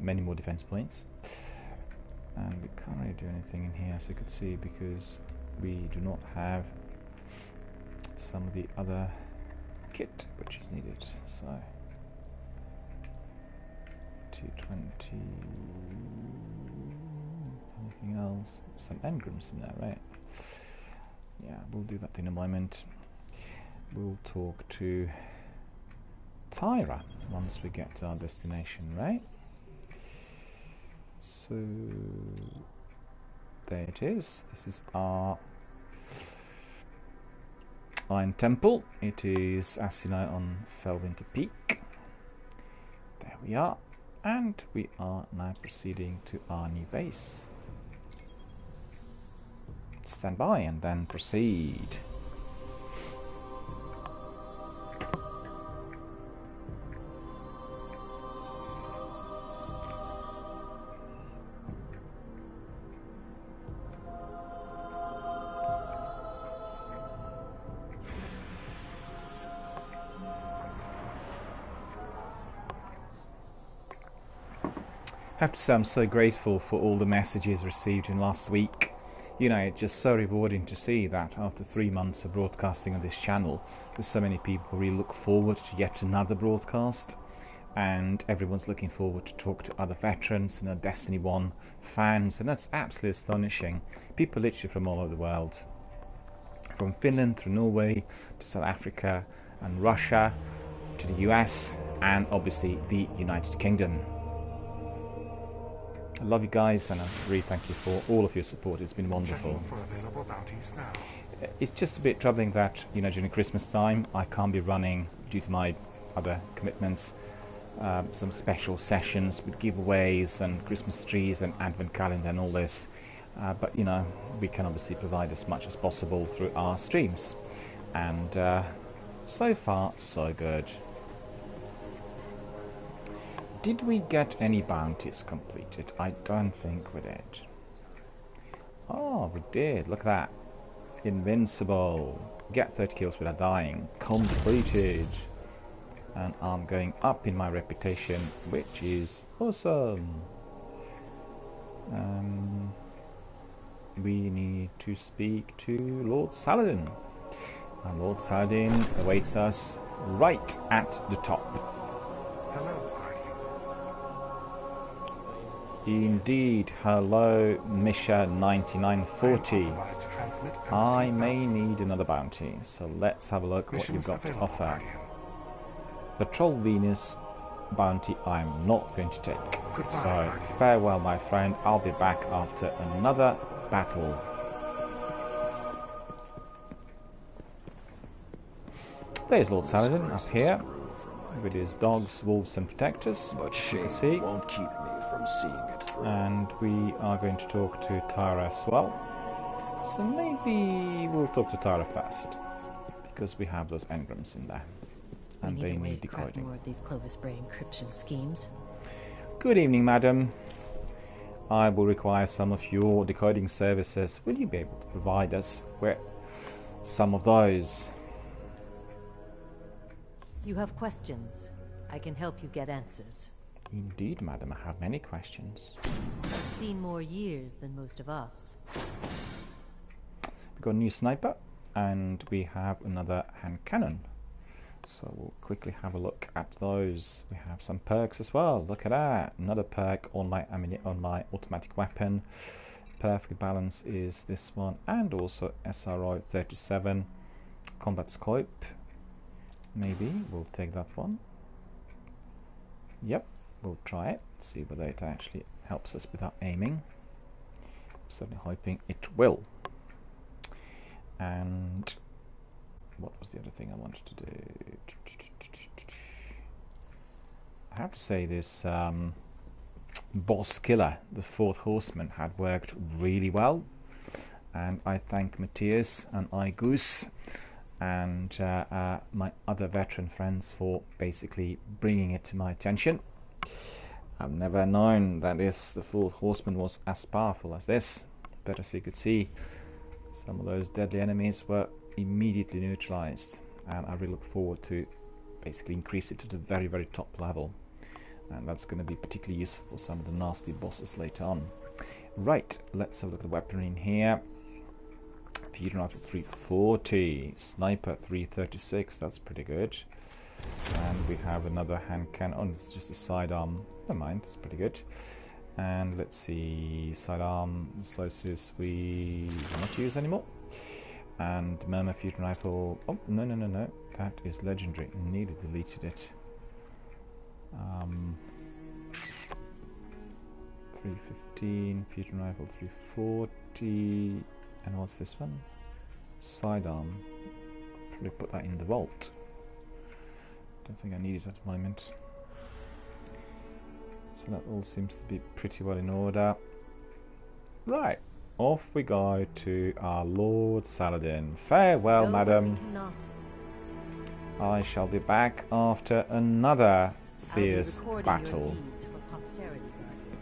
many more defense points. And we can't really do anything in here, as you could see, because we do not have some of the other kit which is needed. So 220. Anything else? Some engrams in there, right? Yeah, we'll do that in a moment. We'll talk to Tyra once we get to our destination, right? So there it is. This is our Iron Temple. It is, as you know, on Felwinter Peak. There we are. And we are now proceeding to our new base. Stand by and then proceed. I have to say I'm so grateful for all the messages received in last week. You know, it's just so rewarding to see that after 3 months of broadcasting on this channel, there's so many people who really look forward to yet another broadcast, and everyone's looking forward to talk to other veterans and Destiny 1 fans, and that's absolutely astonishing. People literally from all over the world, from Finland through Norway to South Africa and Russia to the US and obviously the United Kingdom. I love you guys, and I really thank you for all of your support. It's been wonderful. For available bounties now. It's just a bit troubling that, you know, during Christmas time I can't be running due to my other commitments, some special sessions with giveaways and Christmas trees and advent calendar and all this. but you know, we can obviously provide as much as possible through our streams, and so far so good. Did we get any bounties completed? I don't think we did. Oh, we did. Look at that. Invincible. Get 30 kills without dying. Completed. And I'm going up in my reputation, which is awesome. We need to speak to Lord Saladin. And Lord Saladin awaits us right at the top. Indeed. Hello, Misha 9940. I may need another bounty, so let's have a look what you've got to offer. Patrol Venus bounty I'm not going to take. So farewell, my friend. I'll be back after another battle. There's Lord Saladin up here with his dogs, wolves and protectors, But as you shame can see. won't keep me from seeing it through. And we are going to talk to Tyra as well. So maybe we'll talk to Tyra first, because we have those engrams in there, and they need decoding. More of these Clovis Bray encryption schemes. Good evening, madam. I will require some of your decoding services. Will you be able to provide us with some of those? You have questions. I can help you get answers. Indeed, madam. I have many questions. I've seen more years than most of us. We've got a new sniper, and we have another hand cannon. So we'll quickly have a look at those. We have some perks as well. Look at that. Another perk on my automatic weapon. Perfect balance is this one, and also SRO 37 combat scope. Maybe we'll take that one. Yep, we'll try it. See whether it actually helps us with our aiming. I'm certainly hoping it will. And what was the other thing I wanted to do? I have to say this boss killer, the fourth horseman, had worked really well, and I thank Matthias and iGoose and my other veteran friends for basically bringing it to my attention. I've never known that the fourth horseman was as powerful as this, but as you could see, some of those deadly enemies were immediately neutralized, and I really look forward to basically increase it to the very, very top level, and that's going to be particularly useful for some of the nasty bosses later on. Right, let's have a look at the weaponry in here. Fusion rifle 340, sniper 336, that's pretty good. And we have another hand cannon. Oh, it's just a sidearm. Never mind, it's pretty good. And let's see, sidearm Sosis we do not use anymore. And Murmur fusion rifle. Oh, no, that is legendary. Nearly deleted it. 315 fusion rifle 340. And what's this one? Sidearm. Probably put that in the vault. Don't think I need it at the moment. So that all seems to be pretty well in order. Right, off we go to our Lord Saladin. Farewell, No, madam. we cannot. I shall be back after another I'll be fierce recording battle. your deeds for posterity, Guardian.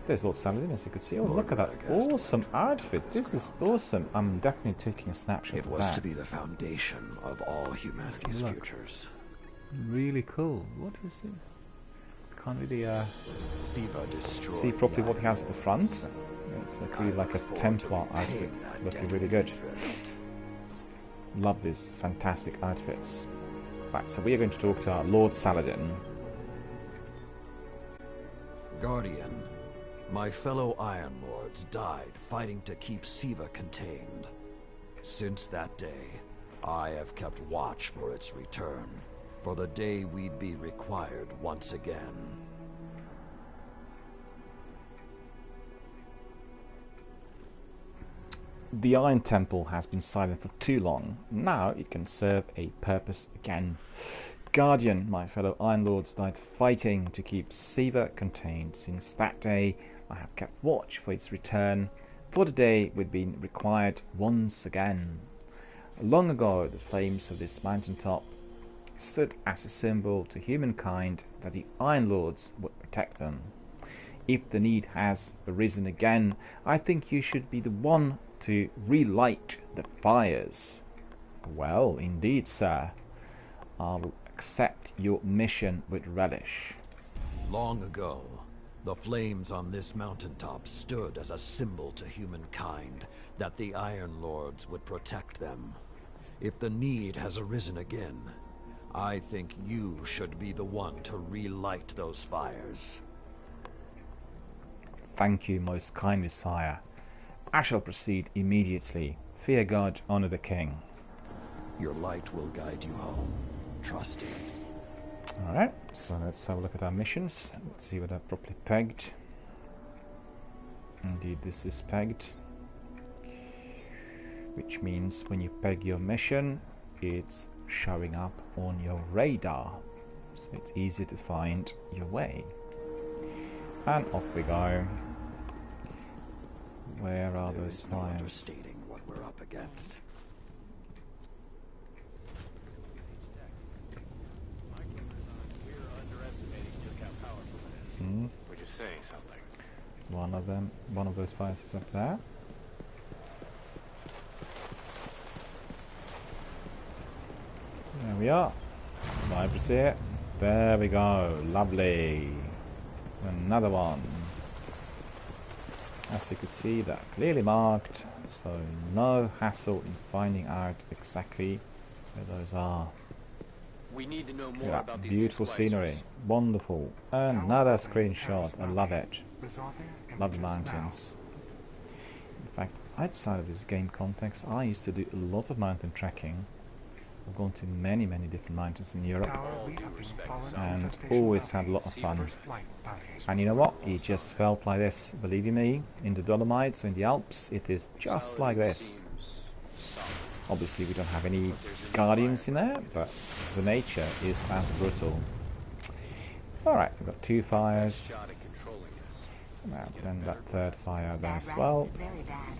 There's Lord Saladin, as you can see. Oh, look at that awesome outfit. This is awesome. I'm definitely taking a snapshot It of was that. to be the foundation of all humanity's Look. futures. Really cool. What is it? Can't really Siva destroyed see properly the what he has at the front. Iron It's like really I like a look forward to Templar repaying outfit. that Looking debt really with good. interest. Love these fantastic outfits. Right, so we are going to talk to our Lord Saladin. Guardian, my fellow Iron Lords died fighting to keep Siva contained. Since that day, I have kept watch for its return, for the day we'd be required once again. The Iron Temple has been silent for too long. Now it can serve a purpose again. Guardian, my fellow Iron Lords, died fighting to keep Siva contained. Since that day, I have kept watch for its return, for the day would be required once again. Long ago, the flames of this mountaintop stood as a symbol to humankind that the Iron Lords would protect them. If the need has arisen again, I think you should be the one to relight the fires. Well, indeed, sir. I will accept your mission with relish. Long ago, the flames on this mountaintop stood as a symbol to humankind that the Iron Lords would protect them. If the need has arisen again, I think you should be the one to relight those fires. Thank you most kindly, sire. I shall proceed immediately. Fear God, honor the king. Your light will guide you home. Trust it. Alright, so let's have a look at our missions. Let's see whether they're properly pegged. Indeed, this is pegged. Which means when you peg your mission, it's showing up on your radar. So it's easier to find your way. And off we go. Where are those No fires? understating what we're up against. We're just saying something. One of those fires is up there. There we are. Library's here. There we go. Lovely. Another one. As you could see, they're clearly marked, so no hassle in finding out exactly where those are. We need to know more Yeah, about these beautiful new scenery. splicers. Wonderful. Another screenshot. I love it. Love the mountains. In fact, outside of this game context, I used to do a lot of mountain trekking. I've gone to many different mountains in Europe and always had a lot of fun. And you know what? It just felt like this. Believe you me, in the Dolomites or in the Alps, it is just like this. Obviously, we don't have any guardians in there, but the nature is as brutal. Alright, we've got two fires. Now, then that third fire there as well. Very bad.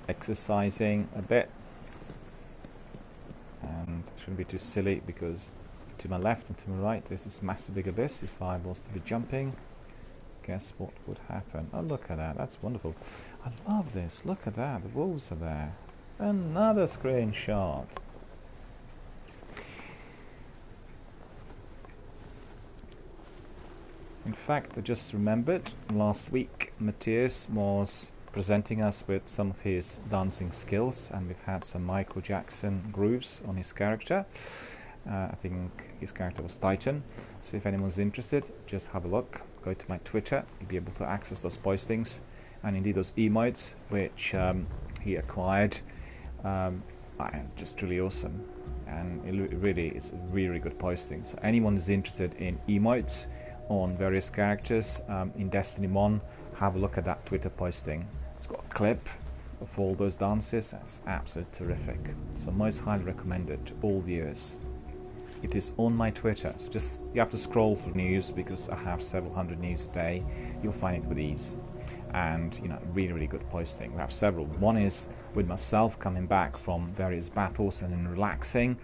Exercising a bit. And shouldn't be too silly because to my left and to my right there's this massive big abyss. If I was to be jumping, guess what would happen? Oh, look at that. That's wonderful. I love this. Look at that. The wolves are there. Another screenshot. In fact, I just remembered last week Matthias was presenting us with some of his dancing skills, and we've had some Michael Jackson grooves on his character. I think his character was Titan, so if anyone's interested, just have a look. Go to my Twitter, you'll be able to access those postings, and indeed those emotes which he acquired. It's just truly awesome, and it really is a really good posting. So anyone who's interested in emotes on various characters in Destiny 1, have a look at that Twitter posting. It's got a clip of all those dances. It's absolutely terrific. So most highly recommended to all viewers. It is on my Twitter, so just you have to scroll through news because I have several hundred news a day. You'll find it with ease, and you know, really good posting. We have several. One is with myself coming back from various battles and then relaxing,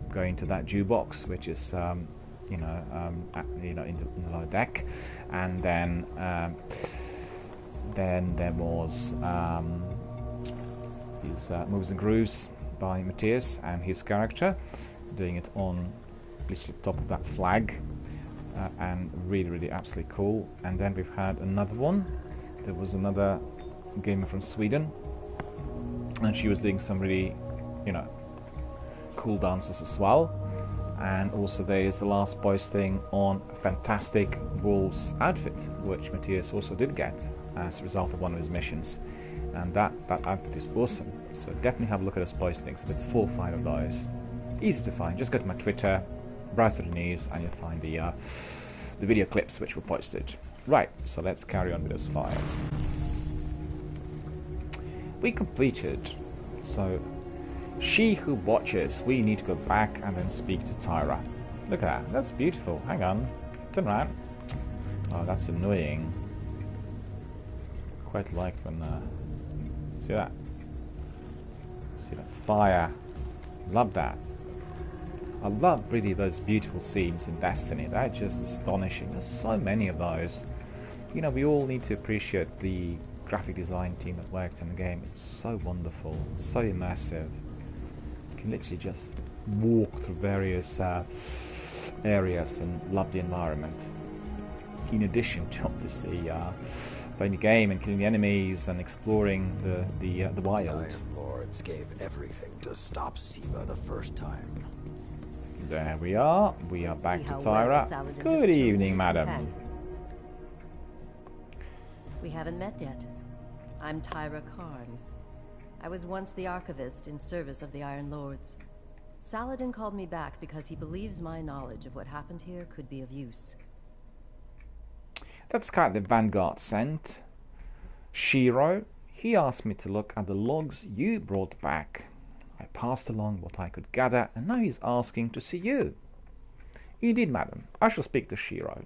going to that jukebox, which is in the lower deck, and then there was his Moves and Grooves by Matthias and his character, doing it on literally top of that flag, and really absolutely cool. And then we've had another one. There was another gamer from Sweden, and she was doing some really, cool dances as well. And also there is the last posting on a fantastic Wolves outfit, which Matthias also did get as a result of one of his missions. And that outfit is awesome. So definitely have a look at those postings. There's 4 or 5 of those. Easy to find. Just go to my Twitter, browse through the news, and you'll find the video clips which were posted. Right, so let's carry on with those fires. We completed, so She who watches. We need to go back and then speak to Tyra. Look at that. That's beautiful. Hang on. Turn around. Oh, that's annoying. Quite liked when... see that? See that fire. Love that. I love really those beautiful scenes in Destiny. They're just astonishing. There's so many of those. You know, we all need to appreciate the graphic design team that worked on the game. It's so wonderful. It's so immersive. You can literally just walk through various areas and love the environment. In addition to obviously playing the game and killing the enemies and exploring the wild. Iron Lords gave everything to stop Siva the first time. There we are. We are back to Tyra. Good evening, madam. We haven't met yet. I'm Tyra Karn. I was once the archivist in service of the Iron Lords. Saladin called me back because he believes my knowledge of what happened here could be of use. That's kind of the Vanguard sent. Shiro, he asked me to look at the logs you brought back. I passed along what I could gather, and now he's asking to see you. Indeed, madam, I shall speak to Shiro.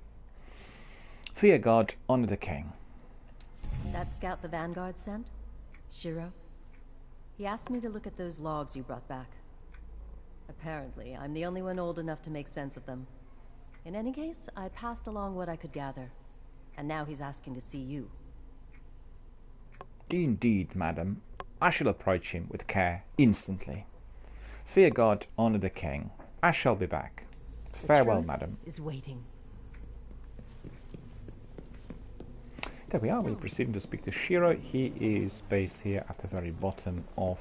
Fear God, honor the king. That scout the Vanguard sent? Shiro? He asked me to look at those logs you brought back. Apparently, I'm the only one old enough to make sense of them. In any case, I passed along what I could gather, and now he's asking to see you. Indeed, madam. I shall approach him with care instantly. Fear God, honor the king. I shall be back. Farewell, madam. Is waiting. There we are. We're proceeding to speak to Shiro. He is based here at the very bottom of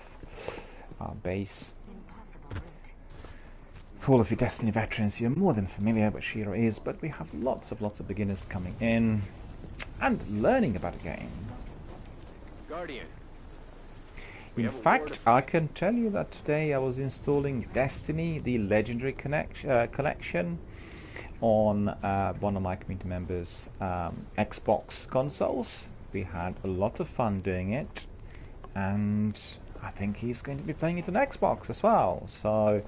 our base. For all of you Destiny veterans, you're more than familiar with Shiro is, but we have lots of beginners coming in and learning about the game. Guardian. In fact, I can tell you that today I was installing Destiny, the Legendary Collection, on one of my community members' Xbox consoles. We had a lot of fun doing it, and I think he's going to be playing it on Xbox as well. So,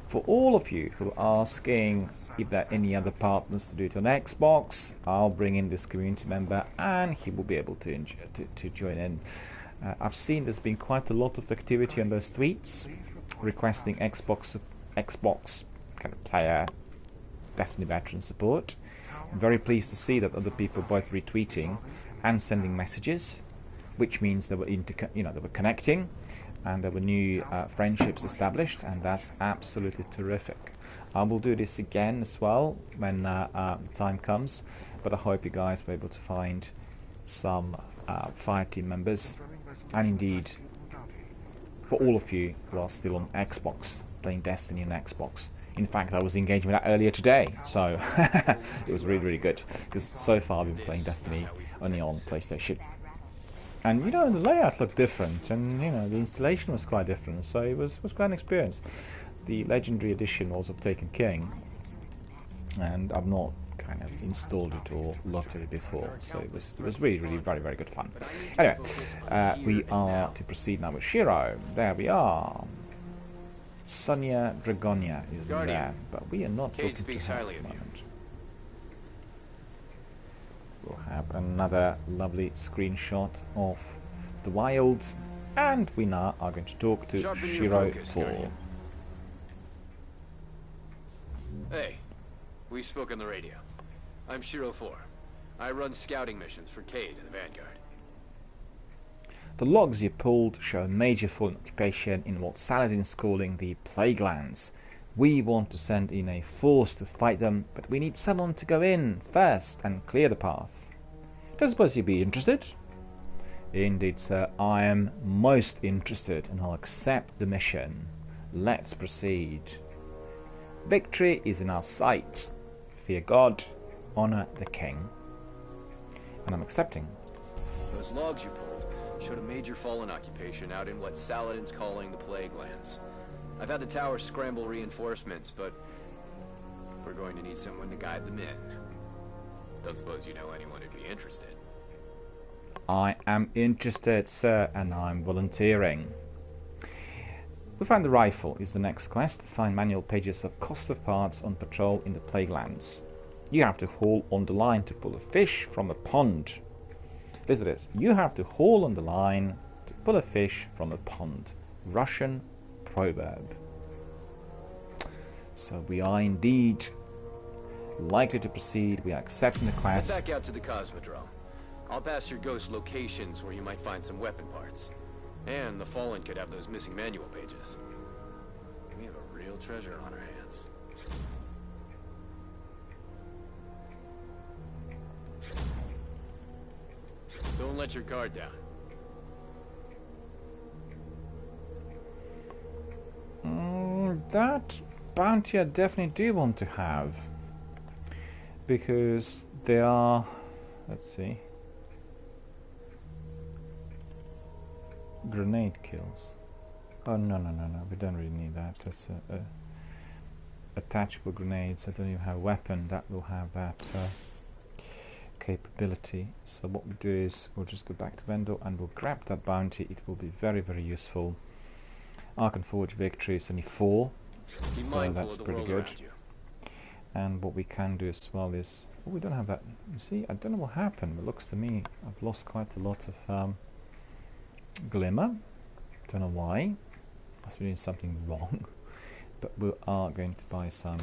for all of you who are asking if there are any other partners to do it on Xbox, I'll bring in this community member, and he will be able to join in. I've seen there's been quite a lot of activity on those tweets requesting Xbox kind of player Destiny veteran support. I'm very pleased to see that other people both retweeting and sending messages, which means they were they were connecting, and there were new friendships established, and that's absolutely terrific. I will do this again as well when time comes, but I hope you guys were able to find some fire team members. And indeed, for all of you who are still on Xbox, playing Destiny on Xbox. In fact, I was engaging with that earlier today, so it was really good. Because so far I've been playing Destiny only on PlayStation. And you know, the layout looked different, and you know, the installation was quite different, so it was quite an experience. The Legendary Edition was of Taken King, and I've not kind of installed it or looked at it before, so it was really very good fun. Anyway, we are to proceed now with Shiro. There we are. Sonia Dragonia is there, but we are not talking to her at the moment. We'll have another lovely screenshot of the wild, and we now are going to talk to Shiro 4. Hey, we spoke on the radio. I'm Shiro 4. I run scouting missions for Cade and the Vanguard. The logs you pulled show a major fallen occupation in what Saladin's calling the Plague Lands. We want to send in a force to fight them, but we need someone to go in first and clear the path. Don't suppose you'd be interested? Indeed, sir. I am most interested, and I'll accept the mission. Let's proceed. Victory is in our sights. Fear God, honor the king. And I'm accepting. Those logs you pulled showed a major fallen occupation out in what Saladin's calling the Plague Lands. I've had the tower scramble reinforcements, but we're going to need someone to guide them in. Don't suppose you know anyone who'd be interested? I am interested, sir, and I'm volunteering. We find the rifle is the next quest. Find manual pages of cost of parts on patrol in the Plaguelands. You have to haul on the line to pull a fish from a pond. Listen to this. You have to haul on the line to pull a fish from a pond. Russian proverb. So we are indeed likely to proceed. We are accepting the quest. Head back out to the Cosmodrome. I'll pass your ghost locations where you might find some weapon parts. And the Fallen could have those missing manual pages. We have a real treasure on our hands. Don't let your guard down. That bounty I definitely do want to have. Because they are... Let's see. Grenade kills. Oh, no. We don't really need that. That's attachable grenades. I don't even have a weapon that will have that capability. So what we'll do is we'll just go back to vendor and we'll grab that bounty. It will be very, very useful. Arc and Forge victory is only 4, so that's pretty good. And what we can do as well is, oh, we don't have that. You see, I don't know what happened. It looks to me I've lost quite a lot of glimmer. Don't know why. Must be doing something wrong. But we are going to buy some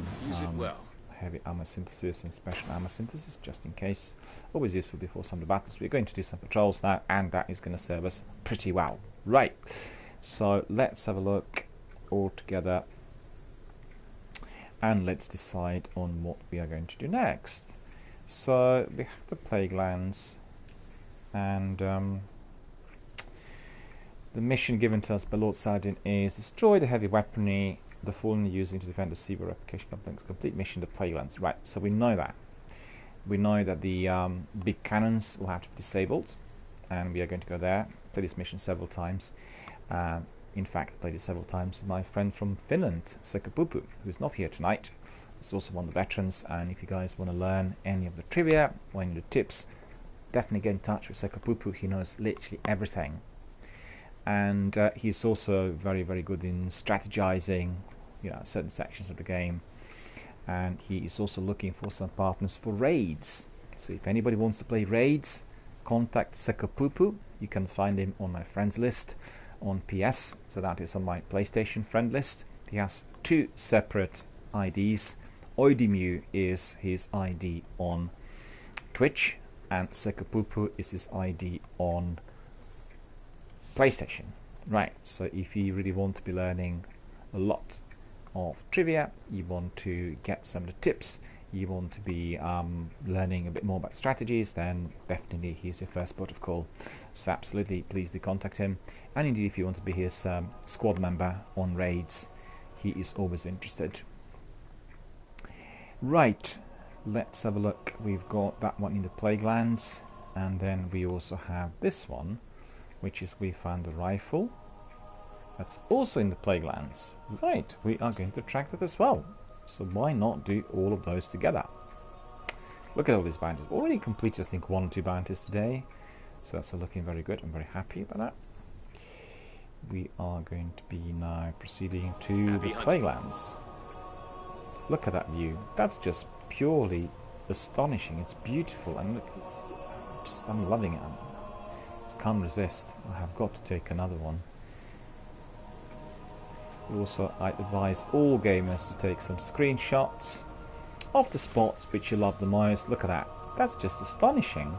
heavy armor synthesis and special armor synthesis just in case. Always useful before some of the battles. We're going to do some patrols now, and that is going to serve us pretty well. Right. So let's have a look all together and let's decide on what we are going to do next. So we have the Plaguelands, and the mission given to us by Lord Saladin is destroy the heavy weaponry the Fallen are using to defend the Siva replication complex. Complete mission the Plaguelands. Right, so we know that. We know that the big cannons will have to be disabled, and we are going to go there. Play this mission several times. In fact, played it several times. My friend from Finland, Sekapupu, who is not here tonight, is also one of the veterans. And if you guys want to learn any of the trivia or any of the tips, definitely get in touch with Sekapupu. He knows literally everything. And he's also very, very good in strategizing, you know, certain sections of the game. And he is also looking for some partners for raids. So if anybody wants to play raids, contact Sekapupu. You can find him on my friends list on PS, so that is on my PlayStation friend list. He has 2 separate IDs. Oidimu is his ID on Twitch, and Sekapupu is his ID on PlayStation. Right, so if you really want to be learning a lot of trivia, you want to get some of the tips, you want to be learning a bit more about strategies, then definitely he's your first port of call. So absolutely, please do contact him. And indeed, if you want to be his squad member on raids, he is always interested. Right, let's have a look. We've got that one in the Plaguelands, and then we also have this one, which is we found the rifle. That's also in the Plaguelands. Right, we are going to track that as well. So why not do all of those together? Look at all these bounties. Already completed, I think, 1 or 2 bounties today. So that's looking very good. I'm very happy about that. We are going to be now proceeding to the Plaguelands. Look at that view. That's just purely astonishing. It's beautiful, and look, it's just, I'm loving it. I just can't resist. I have got to take another one. Also, I advise all gamers to take some screenshots of the spots which you love the most. Look at that. That's just astonishing.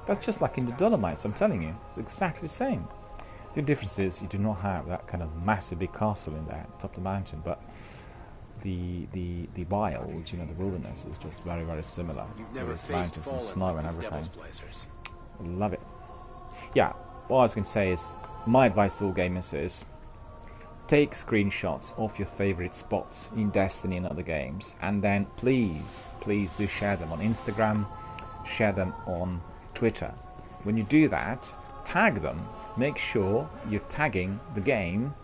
That's just like in the Dolomites, I'm telling you. It's exactly the same. The difference is you do not have that kind of massive big castle in there at the top of the mountain, but the wilds, you know, the wilderness is just very, very similar. With mountains and snow and everything. I love it. Yeah, what I was going to say is, my advice to all gamers is, take screenshots of your favorite spots in Destiny and other games, and then please do share them on Instagram, share them on Twitter. When you do that, tag them. Make sure you're tagging the game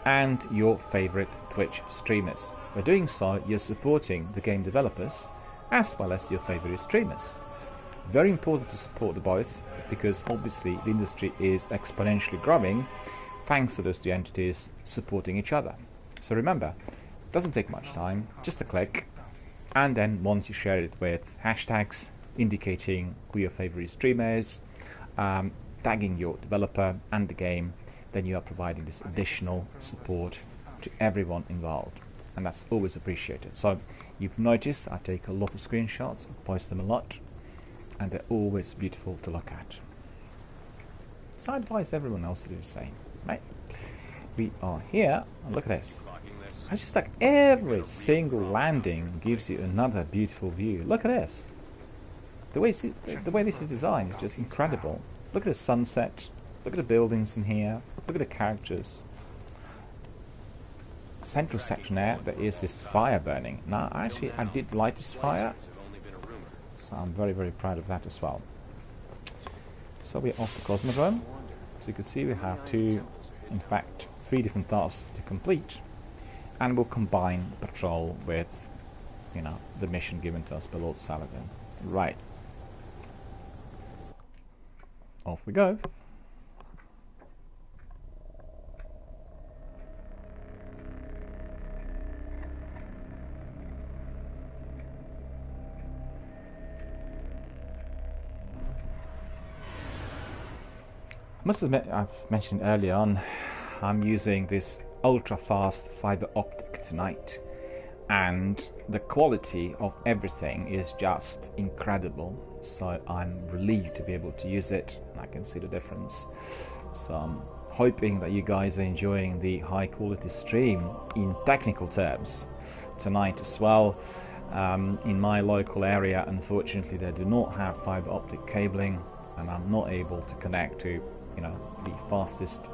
and your favorite Twitch streamers. By doing so, you're supporting the game developers as well as your favorite streamers. Very important to support the both, because obviously the industry is exponentially growing, thanks to those two entities supporting each other. So remember, it doesn't take much time, just a click, and then once you share it with hashtags indicating who your favorite streamer is, tagging your developer and the game, then you are providing this additional support to everyone involved, and that's always appreciated. So you've noticed I take a lot of screenshots, post them a lot, and they're always beautiful to look at. So I advise everyone else to do the same, right? We are here, and look at this. It's just like every single landing gives you another beautiful view. Look at this. The way this is designed is just incredible. Look at the sunset. Look at the buildings in here. Look at the characters. Central section there is this fire burning. Now, actually, I did light this fire, so I'm very, very proud of that as well. So we're off the Cosmodrome. So you can see we have three different tasks to complete, and we'll combine patrol with, the mission given to us by Lord Saladin. Right. Off we go. I must admit, I've mentioned earlier on, I'm using this ultra-fast fiber optic tonight, and the quality of everything is just incredible. So I'm relieved to be able to use it, and I can see the difference. So I'm hoping that you guys are enjoying the high quality stream in technical terms tonight as well. In my local area, unfortunately, they do not have fiber optic cabling, and I'm not able to connect to the fastest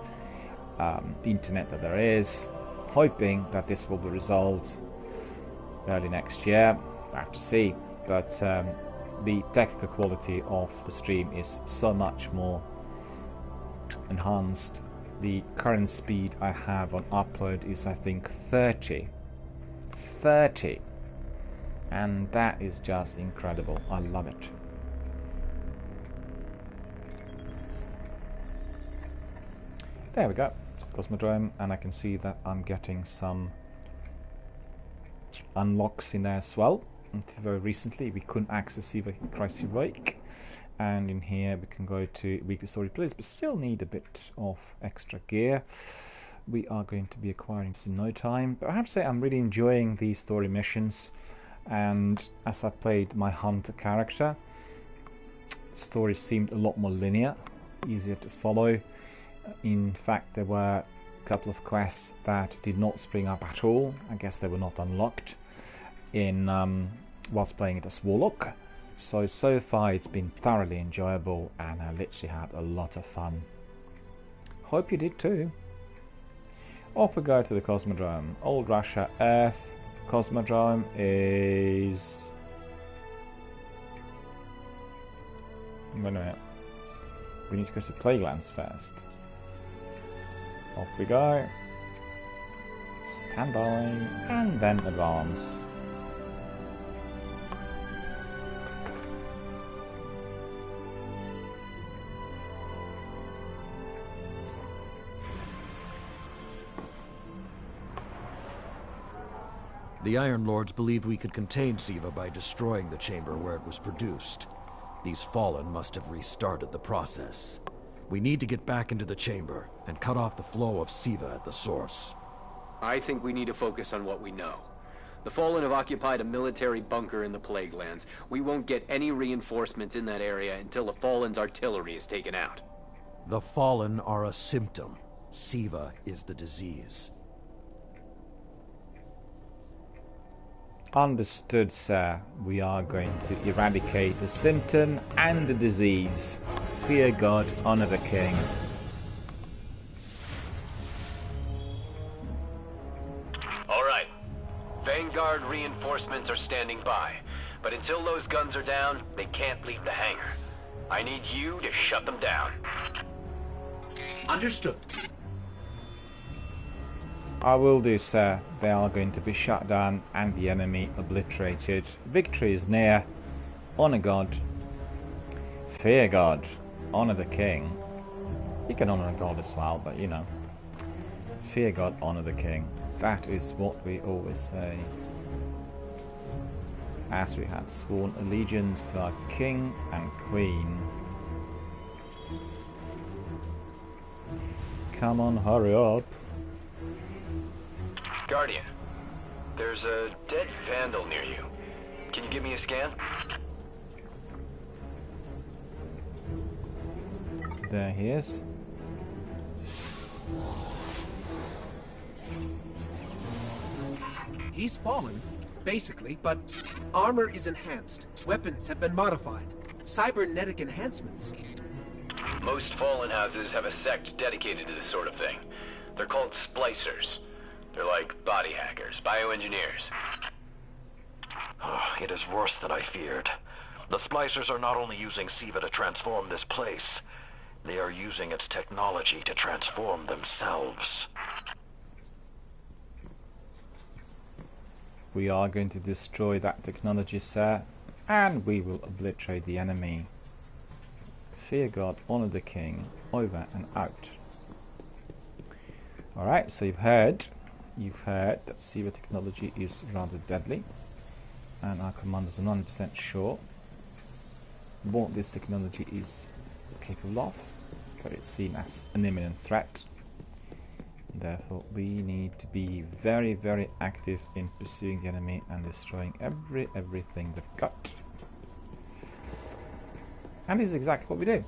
internet that there is. Hoping that this will be resolved early next year. I have to see, but the technical quality of the stream is so much more enhanced. The current speed I have on upload is, I think, 30, and that is just incredible. I love it. There we go. It's the Cosmodrome, and I can see that I'm getting some unlocks in there as well. Until very recently, we couldn't access Siva Christ Heroic, and in here we can go to weekly story plays, but still need a bit of extra gear. We are going to be acquiring this in no time, but I have to say I'm really enjoying these story missions, and as I played my hunter character, the story seemed a lot more linear, easier to follow. In fact, there were a couple of quests that did not spring up at all. I guess they were not unlocked in whilst playing it as Warlock. So far it's been thoroughly enjoyable, and I literally had a lot of fun. Hope you did too. Off we go to the Cosmodrome. Old Russia, Earth. Cosmodrome is... Wait a minute. We need to go to Plaguelands first. Off we go. Stand by, and then advance. The Iron Lords believed we could contain Siva by destroying the chamber where it was produced. These Fallen must have restarted the process. We need to get back into the chamber and cut off the flow of Siva at the source. I think we need to focus on what we know. The Fallen have occupied a military bunker in the Plaguelands. We won't get any reinforcements in that area until the Fallen's artillery is taken out. The Fallen are a symptom. Siva is the disease. Understood, sir. We are going to eradicate the symptom and the disease. Fear God, honor the King. All right. Vanguard reinforcements are standing by. But until those guns are down, they can't leave the hangar. I need you to shut them down. Understood. I will do, sir. They are going to be shut down and the enemy obliterated. Victory is near. Honor God. Fear God. Honor the King. You can honor God as well, but you know. Fear God, honor the king. That is what we always say. As we had sworn allegiance to our king and queen. Come on, hurry up. Guardian, there's a dead vandal near you. Can you give me a scan? There he is. He's fallen, basically, but armor is enhanced. Weapons have been modified. Cybernetic enhancements. Most fallen houses have a sect dedicated to this sort of thing. They're called splicers. They're like body hackers, bioengineers. It is worse than I feared. The splicers are not only using SIVA to transform this place, they are using its technology to transform themselves. We are going to destroy that technology, sir, and we will obliterate the enemy. Fear God, honor the king, over and out. Alright, so you've heard that SIVA technology is rather deadly, and our commanders are 90% sure what this technology is capable of, but it's seen as an imminent threat. Therefore, we need to be very, very active in pursuing the enemy and destroying everything they've got. And this is exactly what we do.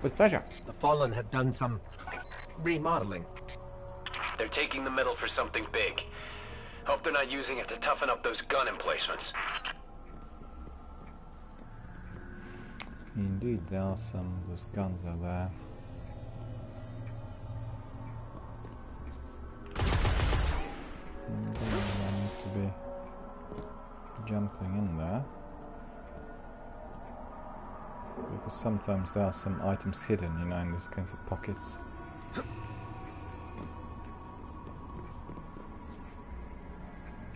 With pleasure. The Fallen have done some remodeling. They're taking the metal for something big. Hope they're not using it to toughen up those gun emplacements. Indeed, there are some of those guns out there. I need to be jumping in there, because sometimes there are some items hidden, you know, in these kinds of pockets.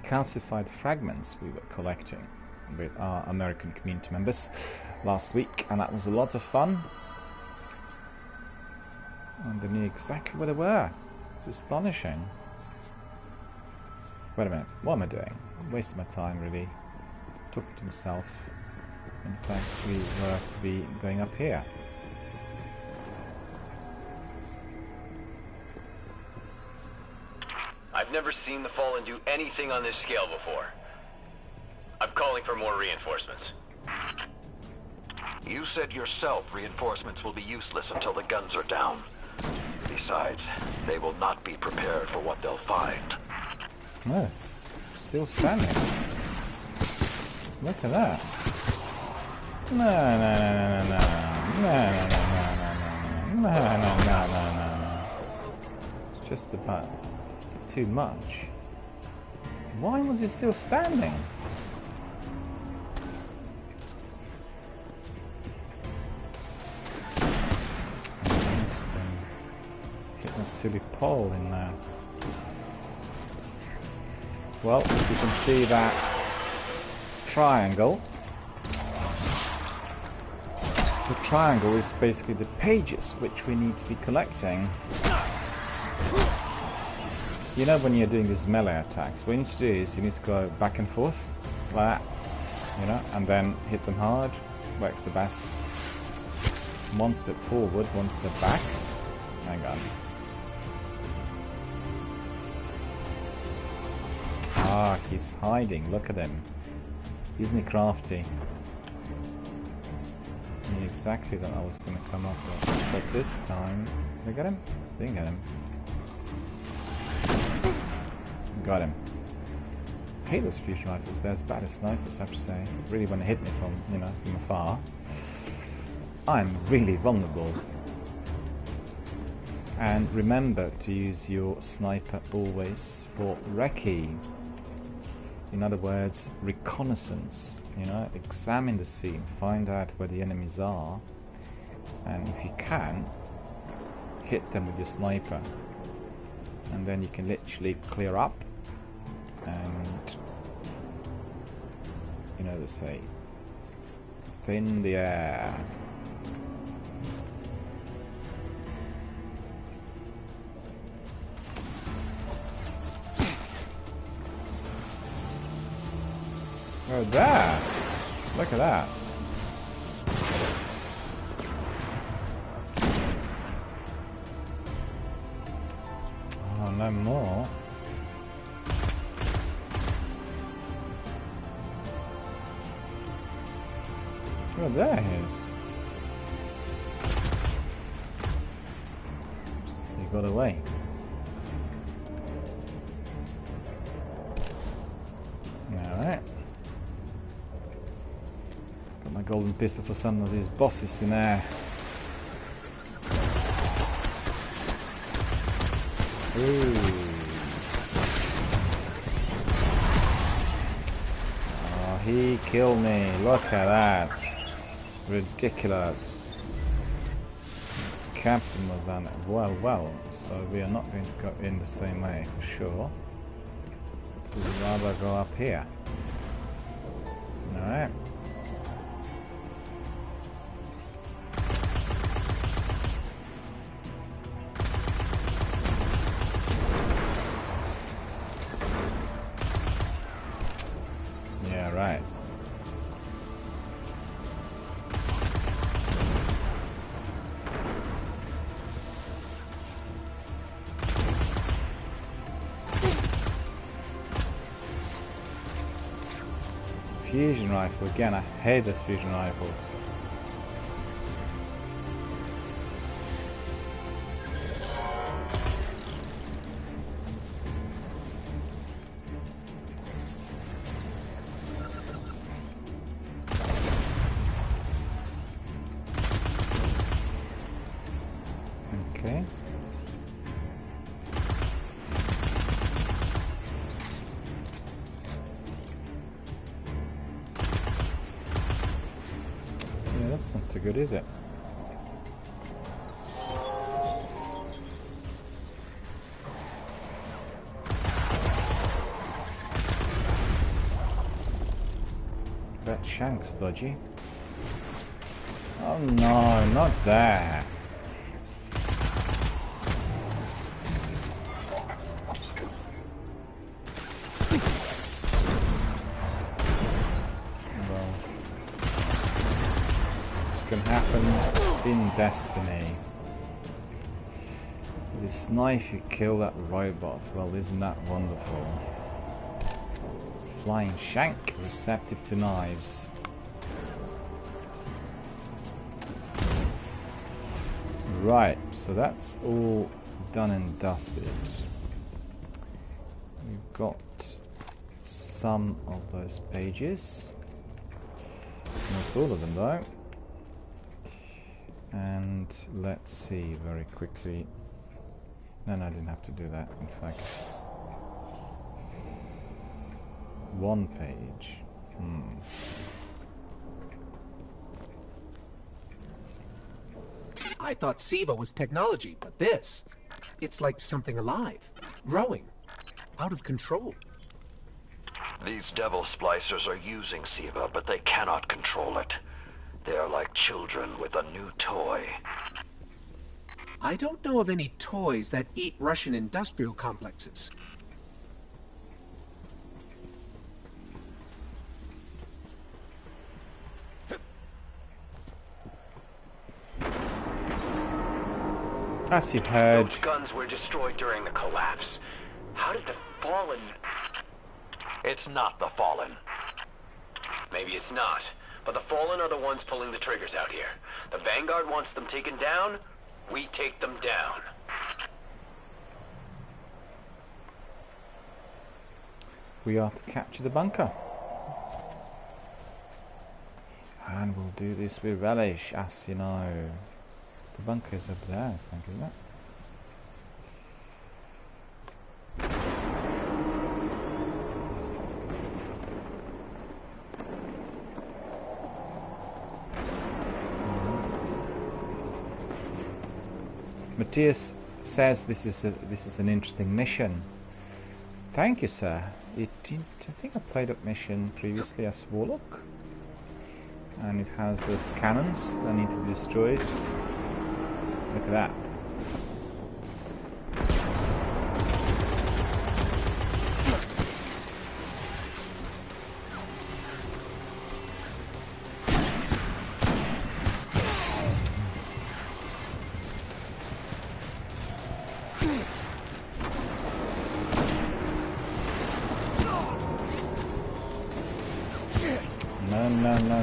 Calcified fragments we were collecting with our American community members last week, and that was a lot of fun. And they knew exactly where they were. It's astonishing. Wait a minute, what am I doing? I'm wasting my time, really. Talking to myself. In fact, we were to be going up here. I've never seen the Fallen do anything on this scale before. I'm calling for more reinforcements. You said yourself reinforcements will be useless until the guns are down. Besides, they will not be prepared for what they'll find. Oh, still standing. Look at that. No, no, no, no, no, no, no, no, no, no, no, no, no, no, no. It's just about too much. Why was he still standing? Hit a silly pole in there. Well, you can see that triangle. The triangle is basically the pages which we need to be collecting. You know, when you're doing these melee attacks, what you need to do is you need to go back and forth, like that, you know, and then hit them hard. Works the best. One step forward, one step back. Hang on. Ah, he's hiding. Look at him. Isn't he crafty? I knew exactly that I was going to come up with. But this time... Did I get him? Didn't get him. Got him. I hate those fusion rifles. They're as bad as snipers, I have to say. Really, when they hit me from, you know, from afar, I'm really vulnerable. And remember to use your sniper always for recce. In other words, reconnaissance. You know, examine the scene, find out where the enemies are, and if you can, hit them with your sniper. And then you can literally clear up and, you know, they say, thin the air. Oh, there! Look at that. Oh, no more. Oh, there he is. Oops, he got away. Alright. Got my golden pistol for some of these bosses in there. Ooh. Oh, he killed me. Look at that. Ridiculous. Captain was done well, so we are not going to go in the same way for sure. We'd rather go up here. Alright. Yeah, right. Fusion rifle again. I hate those fusion rifles. Okay. That's not too good, is it? That shank's dodgy. Oh no, not that. Can happen in Destiny. With this knife you kill that robot. Well, isn't that wonderful? Flying shank, receptive to knives. Right, so that's all done and dusted. We've got some of those pages. Not all of them though. And let's see very quickly. No, I didn't have to do that. In fact, one page. I thought SIVA was technology, but this, it's like something alive, growing, out of control. These devil splicers are using SIVA, but they cannot control it. They are like children with a new toy. I don't know of any toys that eat Russian industrial complexes. As you've heard, Those guns were destroyed during the collapse. How did the Fallen... It's not the Fallen. Maybe it's not. But the Fallen are the ones pulling the triggers out here. The Vanguard wants them taken down, we take them down. we are to capture the bunker. And we'll do this with relish, as you know. The bunker's up there, I think, isn't it? Matthias says this is an interesting mission. Thank you, sir. I think I played that mission previously as Warlock, and it has those cannons that need to be destroyed. Look at that.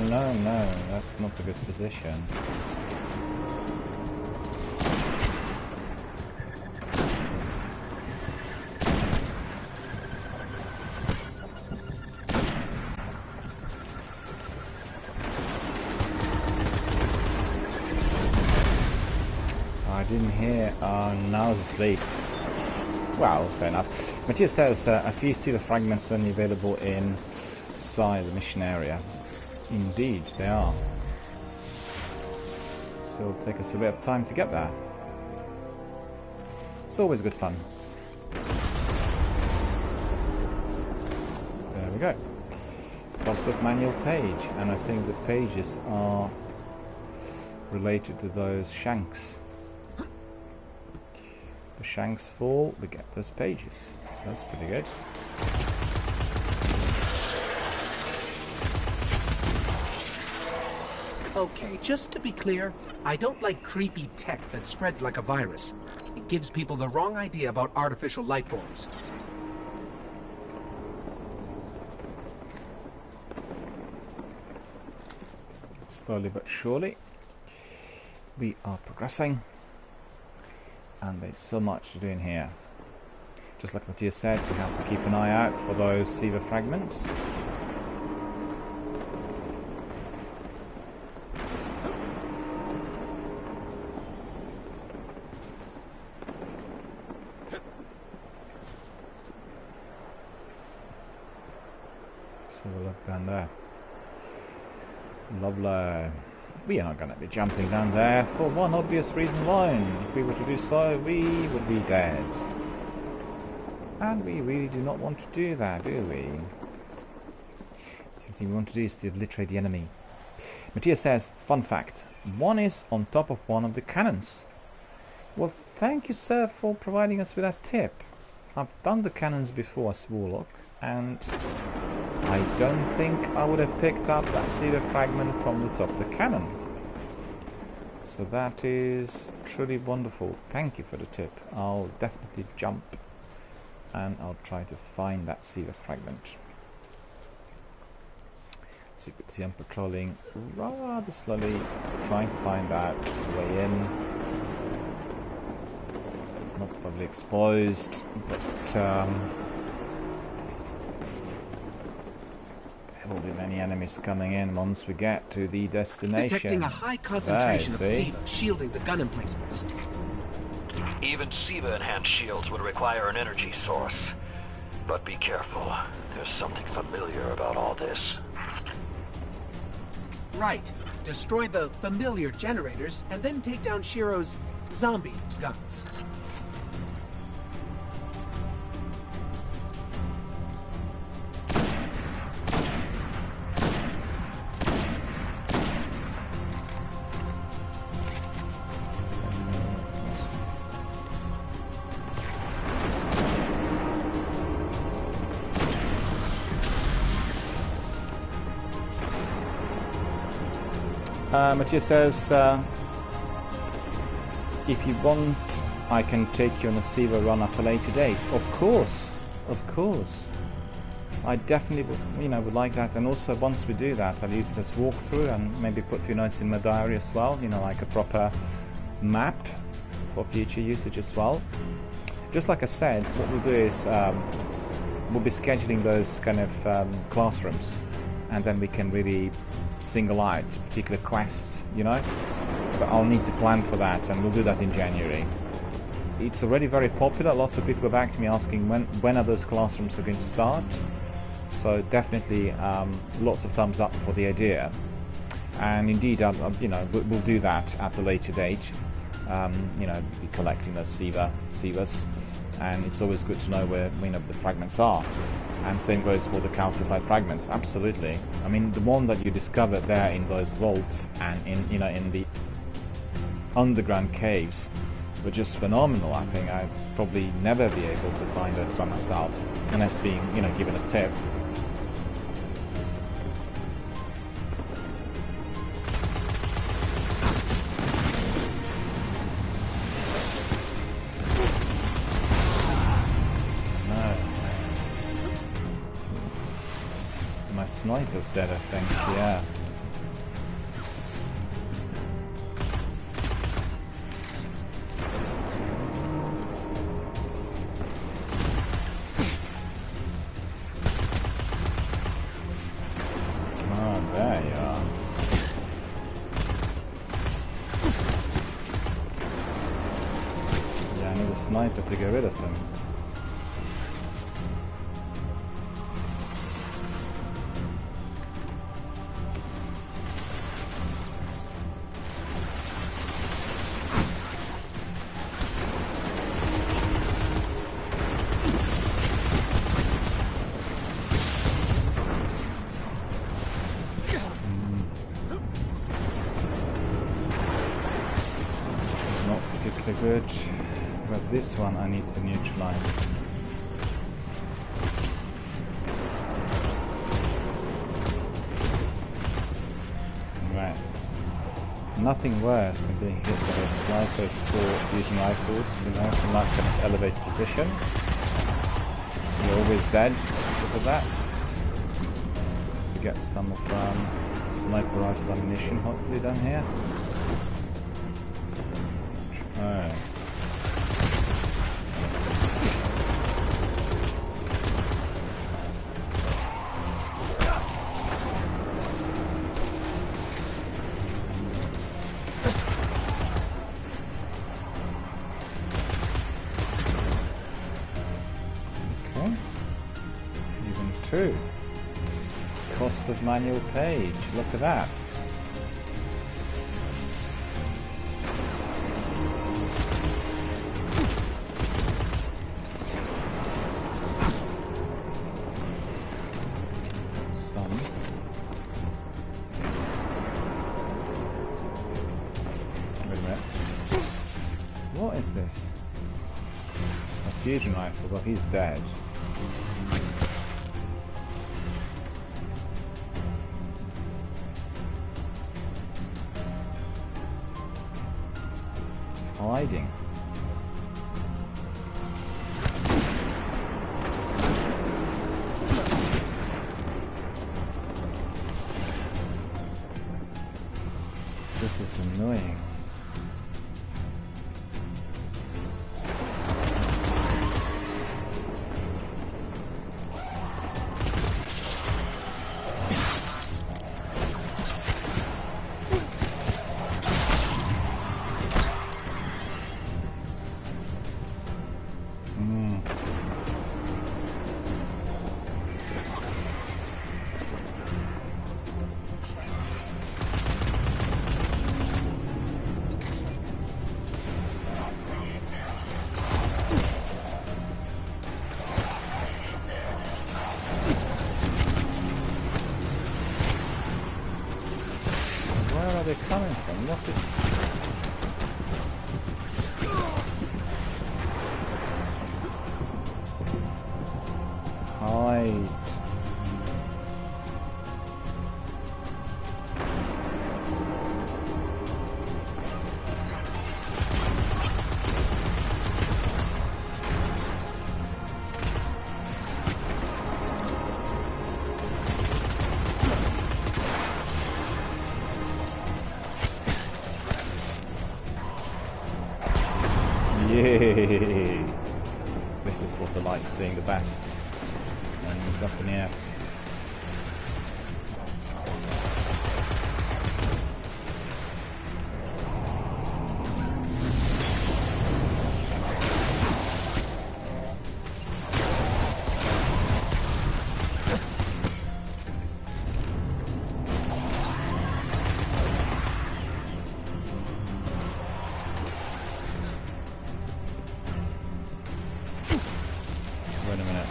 no, no. That's not a good position. I didn't hear. Now I was asleep. Well, fair enough. Matthias says a few Sealer fragments only available inside the mission area. Indeed, they are. So it'll take us a bit of time to get there. It's always good fun. There we go. Cost-up manual page, and I think the pages are related to those shanks. The shanks fall, we get those pages. So that's pretty good. Okay, just to be clear, I don't like creepy tech that spreads like a virus. It gives people the wrong idea about artificial life forms. Slowly but surely, we are progressing. And there's so much to do in here. Just like Matthias said, we have to keep an eye out for those Seaver fragments. So we'll look down there. Lovely. We are not going to be jumping down there for one obvious reason alone. If we were to do so, we would be dead. And we really do not want to do that, do we? The only thing we want to do is to obliterate the enemy. Matthias says, fun fact, one is on top of one of the cannons. Well, thank you, sir, for providing us with that tip. I've done the cannons before as Warlock, and I don't think I would have picked up that Sealer fragment from the top of the cannon. So that is truly wonderful. Thank you for the tip. I'll definitely jump and I'll try to find that Sealer fragment. So you can see I'm patrolling rather slowly, trying to find that way in. Not probably exposed, but there will be many enemies coming in once we get to the destination. Detecting a high concentration of see? SIVA shielding the gun emplacements. Even SIVA-enhanced shields would require an energy source. But be careful. There's something familiar about all this. Right. Destroy the familiar generators and then take down Shiro's zombie guns. Matthias says, if you want, I can take you on a SIVA run at a later date. Of course, of course. I definitely would, would like that. And also, once we do that, I'll use it as walkthrough and maybe put a few notes in my diary as well. Like a proper map for future usage as well. Just like I said, what we'll do is we'll be scheduling those kind of classrooms, and then we can really single out particular quests, but I'll need to plan for that, and we'll do that in January. It's already very popular. Lots of people go back to me asking when are those classrooms are going to start. So definitely lots of thumbs up for the idea, and indeed we'll do that at a later date. Be collecting those SIVAs, and it's always good to know where the fragments are. And same goes for the calcified fragments. Absolutely. I mean, the one that you discovered there in those vaults and in the underground caves were just phenomenal. I think I'd probably never be able to find those by myself unless being given a tip. Sniper's dead, I think, yeah. sniper to get rid of him. Good, but this one I need to neutralize. Right. Nothing worse than being hit by those snipers for using rifles, you know, from that kind of elevated position. You're always dead because of that. To get some of sniper rifle ammunition hopefully down here. Alright. Okay. Even 2. Cost of manual page. Look at that. What is this? A fusion rifle, but he's dead. It's hiding. This is annoying. Where are they coming from? What is... Hide. Yay! This is what I like seeing the best. And it's up in the air. Wait a minute.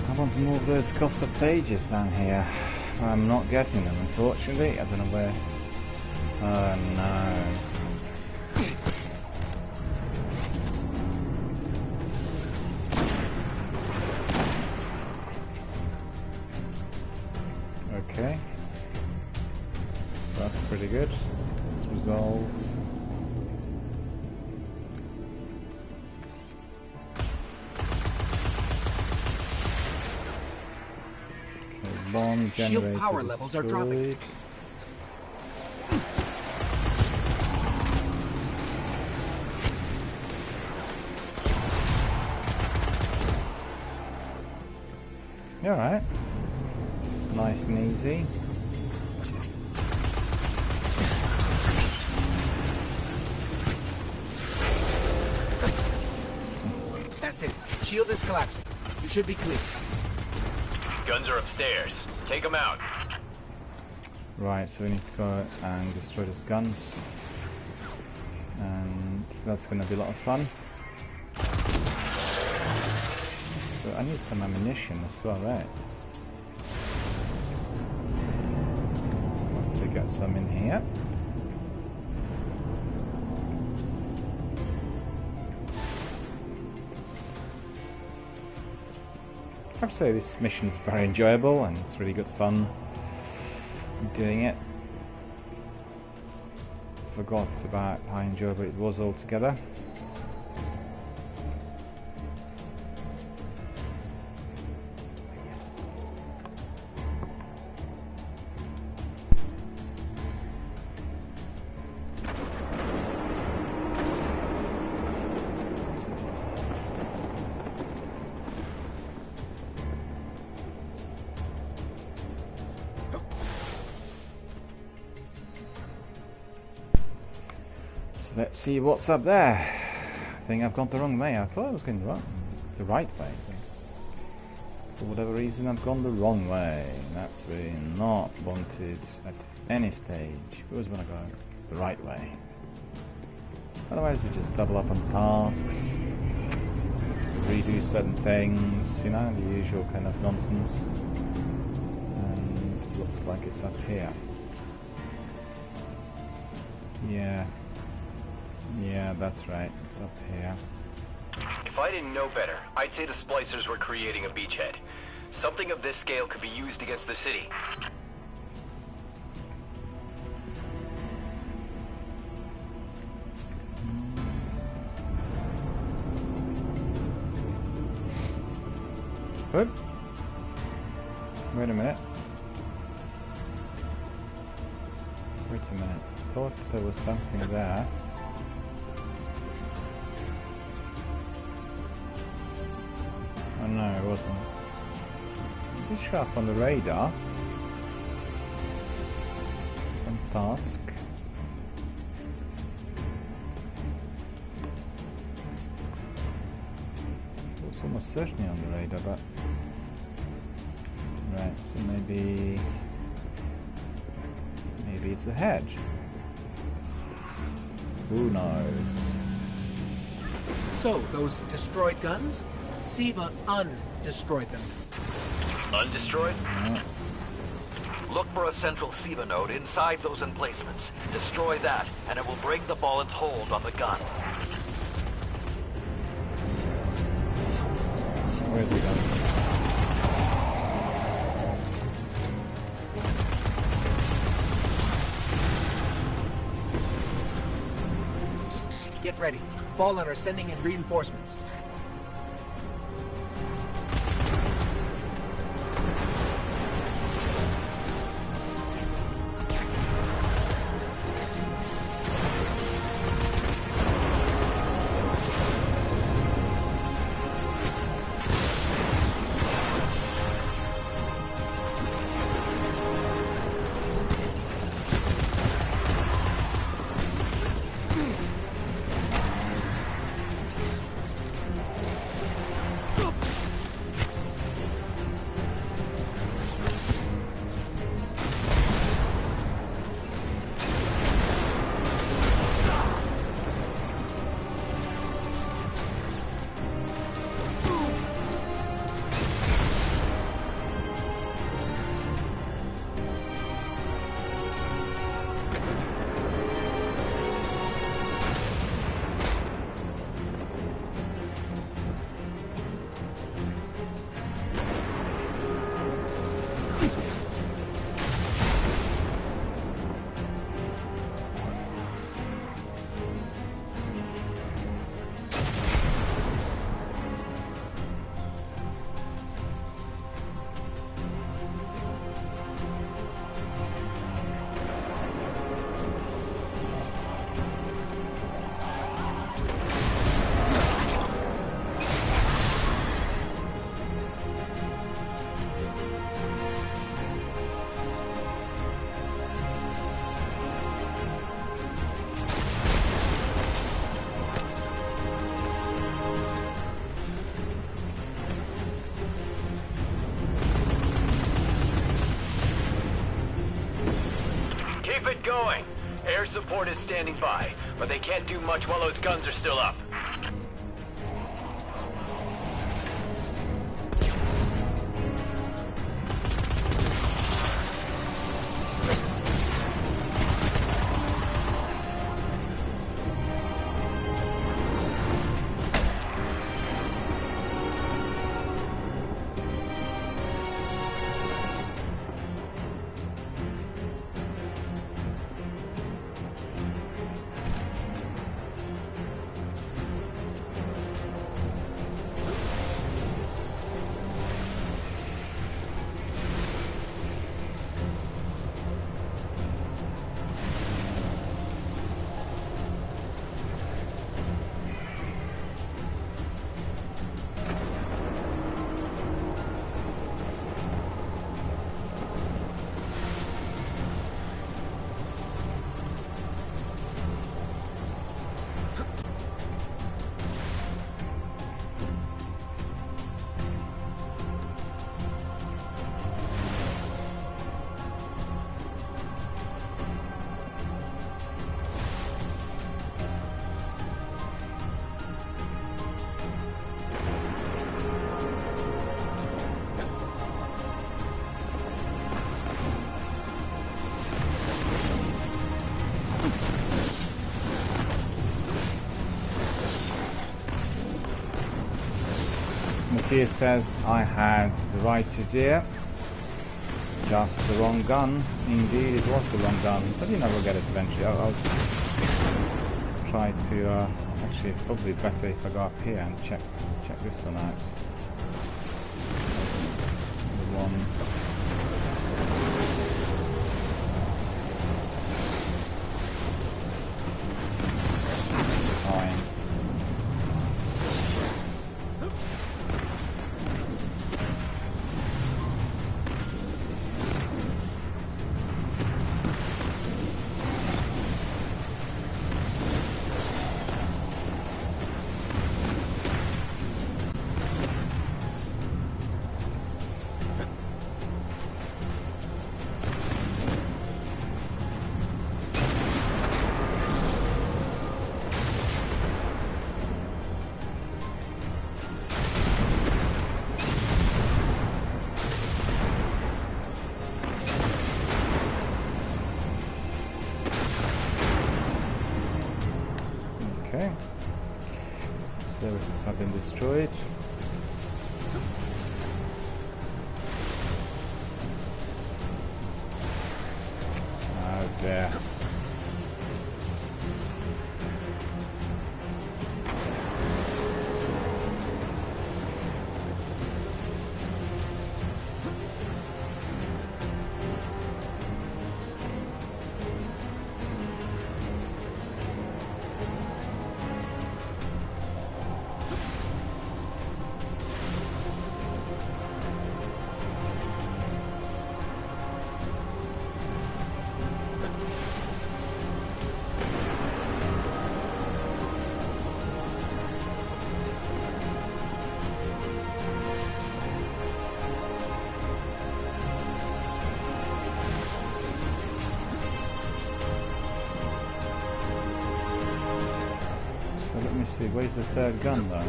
I want more of those custom pages down here. I'm not getting them, unfortunately. I don't know where. Oh no. Okay. So that's pretty good. It's resolved. Bomb Shield generator power levels are dropping. destroyed. You alright? Nice and easy. That's it. Shield is collapsing. You should be clear. Guns are upstairs. Take them out. Right, so we need to go and destroy those guns. And that's going to be a lot of fun. But I need some ammunition as well, right? Hopefully get some in here. I have to say this mission is very enjoyable and it's really good fun doing it. Forgot about how enjoyable it was altogether. Let's see what's up there. I think I've gone the wrong way. I thought I was going the right way. For whatever reason, I've gone the wrong way. That's really not wanted at any stage. We always want to go the right way. Otherwise, we just double up on tasks, redo certain things, you know, the usual kind of nonsense. And it looks like it's up here. Yeah, that's right. It's up here. If I didn't know better, I'd say the splicers were creating a beachhead. Something of this scale could be used against the city. Good. Wait a minute. Wait a minute. I thought there was something there. Oh no, it wasn't. It did show up on the radar. Some task. It was almost certainly on the radar, but... Right, so maybe it's ahead. Who knows? So, those destroyed guns? Siva undestroyed them. Undestroyed? Yeah. Look for a central SIVA node inside those emplacements. Destroy that, and it will break the Fallen's hold on the gun. Where's the gun? Get ready. Fallen are sending in reinforcements. Keep it going. Air support is standing by, but they can't do much while those guns are still up. Matthias says I had the right idea, just the wrong gun. Indeed, it was the wrong gun, but you know, we'll get it eventually. I'll try to. Actually, it's probably better if I go up here and check this one out. The one. Okay, services have been destroyed. Oh dear. Let me see, where's the third gun though?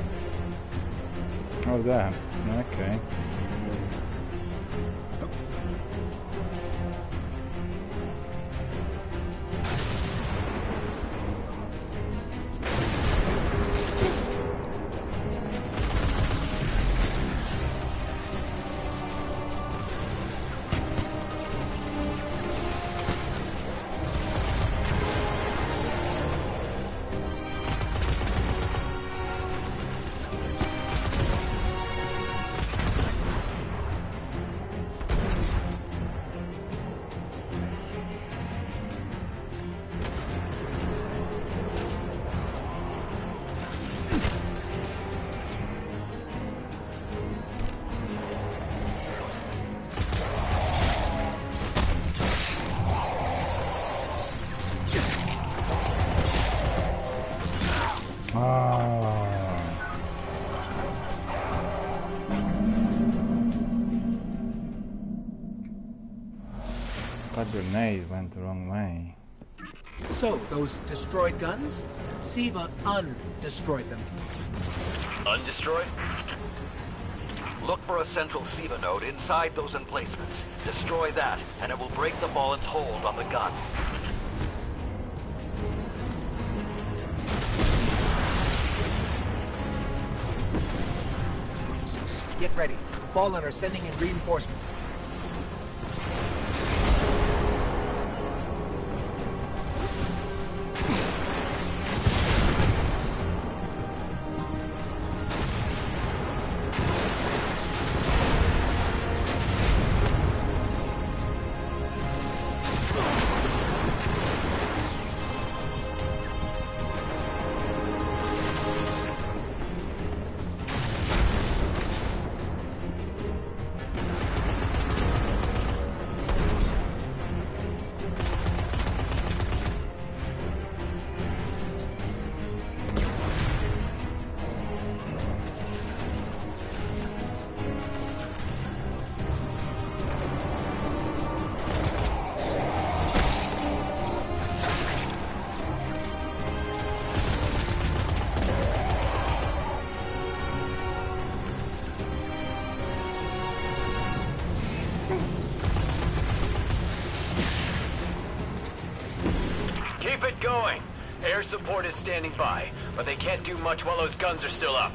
Oh, there. Okay. That grenade went the wrong way. So, those destroyed guns? Siva undestroyed them. Undestroyed? Look for a central SIVA node inside those emplacements. Destroy that, and it will break the Fallen's hold on the gun. Get ready. Fallen are sending in reinforcements. Keep it going. Air support is standing by, but they can't do much while those guns are still up.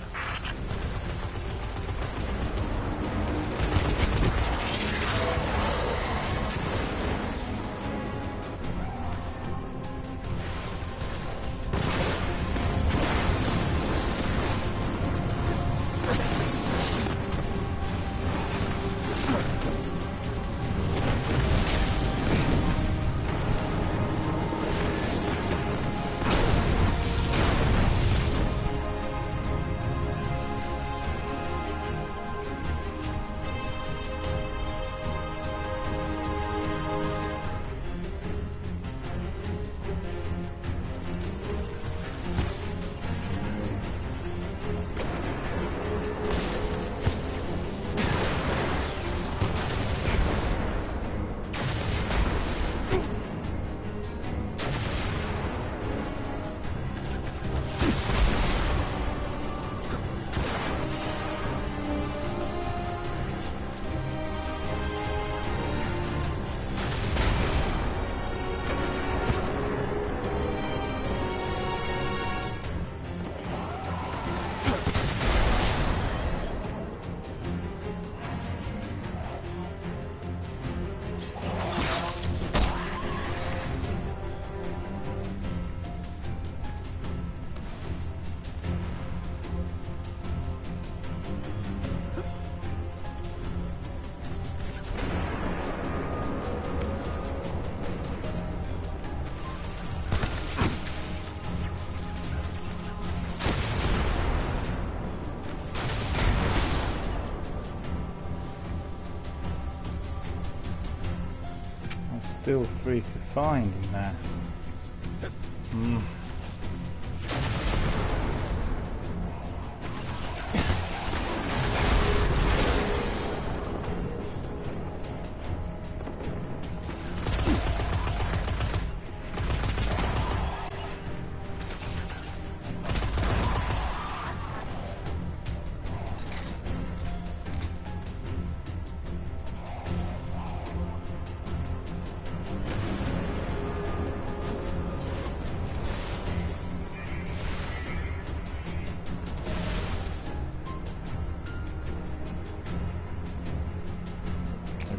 Still 3 to find in there.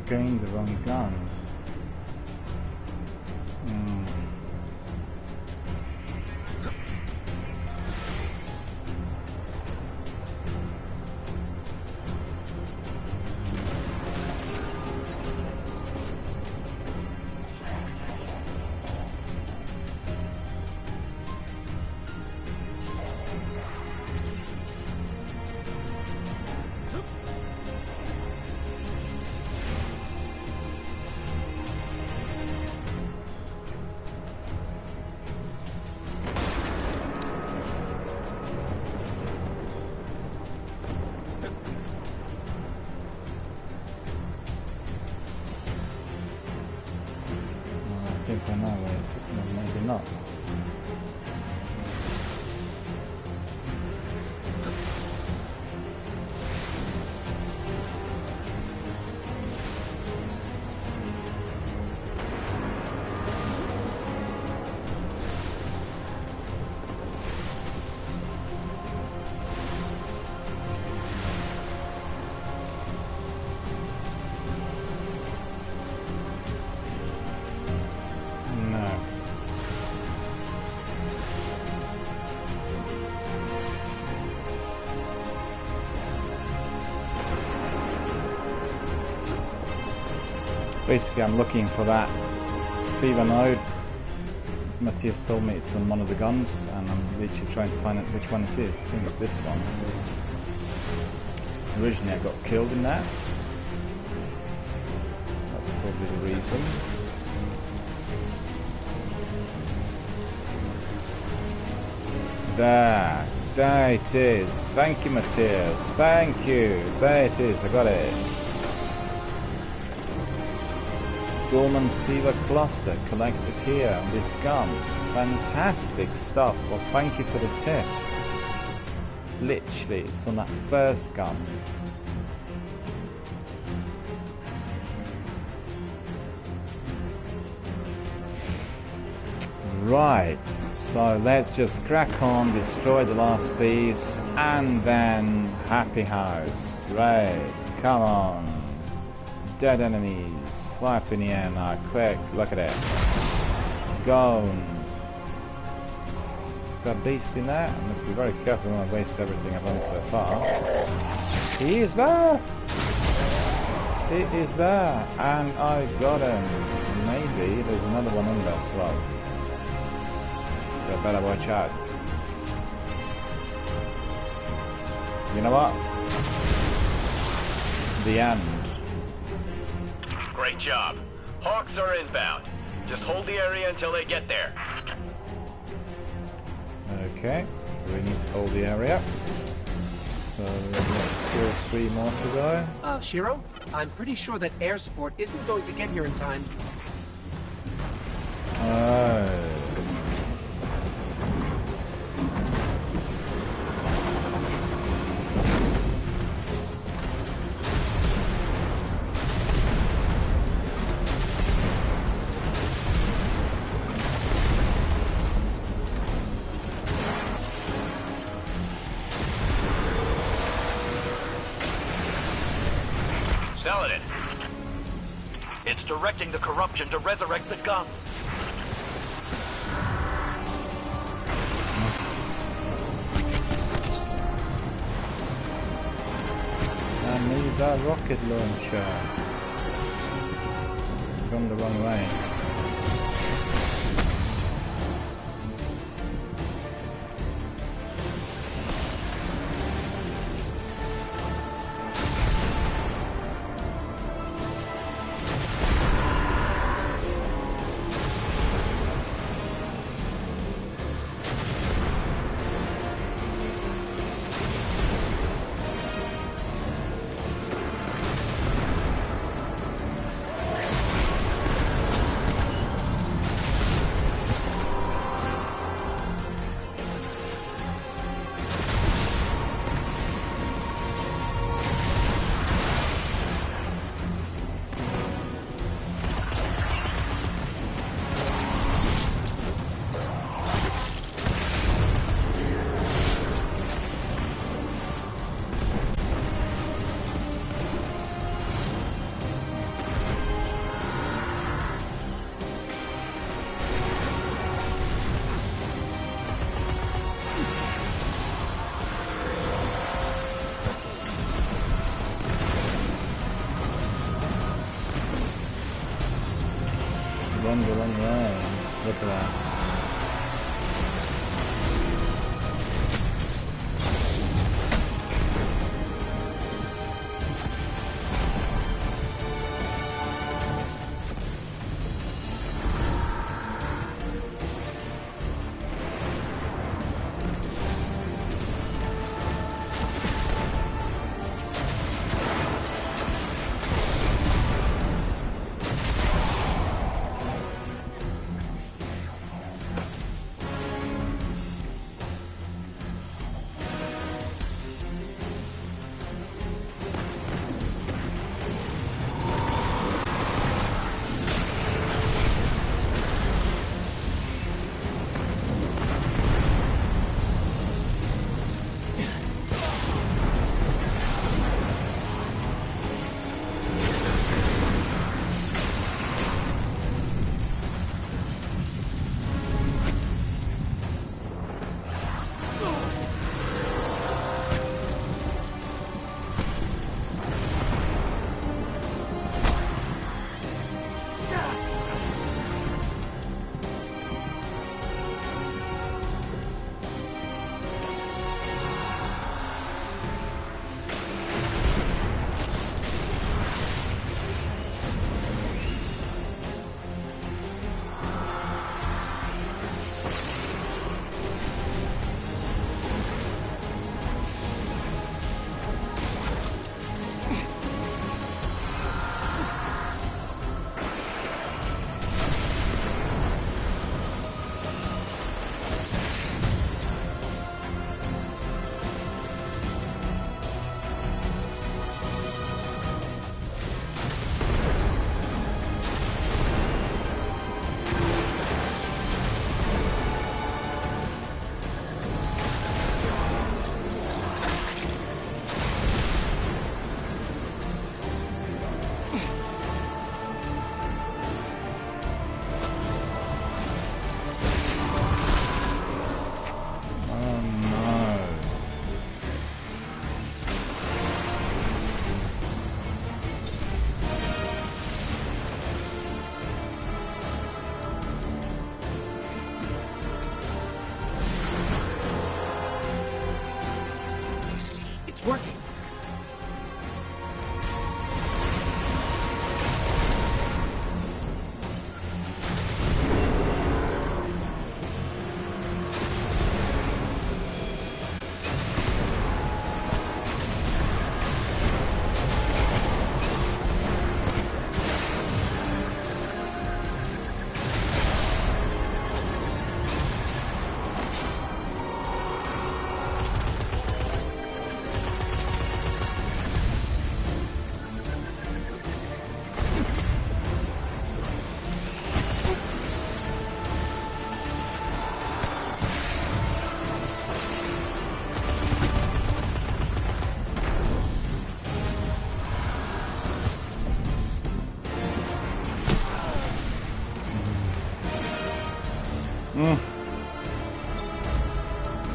Again, the wrong gun. not? Basically, I'm looking for that Siva node. Matthias told me it's on one of the guns, and I'm literally trying to find out which one it is. I think it's this one. So originally I got killed in that. So that's probably the reason. There it is. Thank you, Matthias. Thank you. There it is. I got it. Dorman Siva cluster collected here on this gun. Fantastic stuff. Well, thank you for the tip. Literally, it's on that first gun. Right, so let's just crack on, destroy the last piece, and then happy house. Right, come on. Dead enemies, fly up in the air now, quick, look at it. Gone. Is that beast in there? I must be very careful when I waste everything I've done so far. He is there! He is there, and I got him. Maybe there's another one in there as well. So better watch out. You know what? The end. Great job. Hawks are inbound. Just hold the area until they get there. Okay, we need to hold the area. So there's still 3 more to go. Shiro, I'm pretty sure that air support isn't going to get here in time. Saladin. It's directing the corruption to resurrect the guns. I need that rocket launcher. Gone the wrong way. Gone the wrong way. Look at that.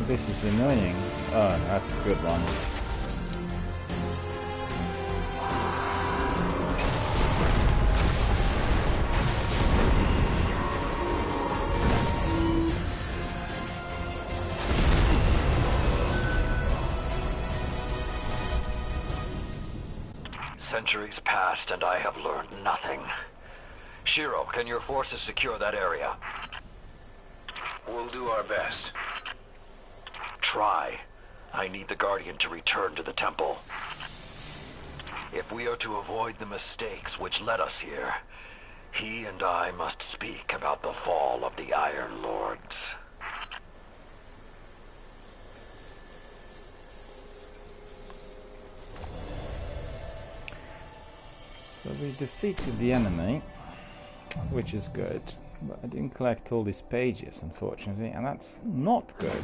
This is annoying. Oh, that's a good one. Centuries passed and I have learned nothing. Shiro, can your forces secure that area? We'll do our best. Try. I need the Guardian to return to the temple. If we are to avoid the mistakes which led us here, he and I must speak about the fall of the Iron Lords. So we defeated the enemy, which is good, but I didn't collect all these pages, unfortunately, and that's not good.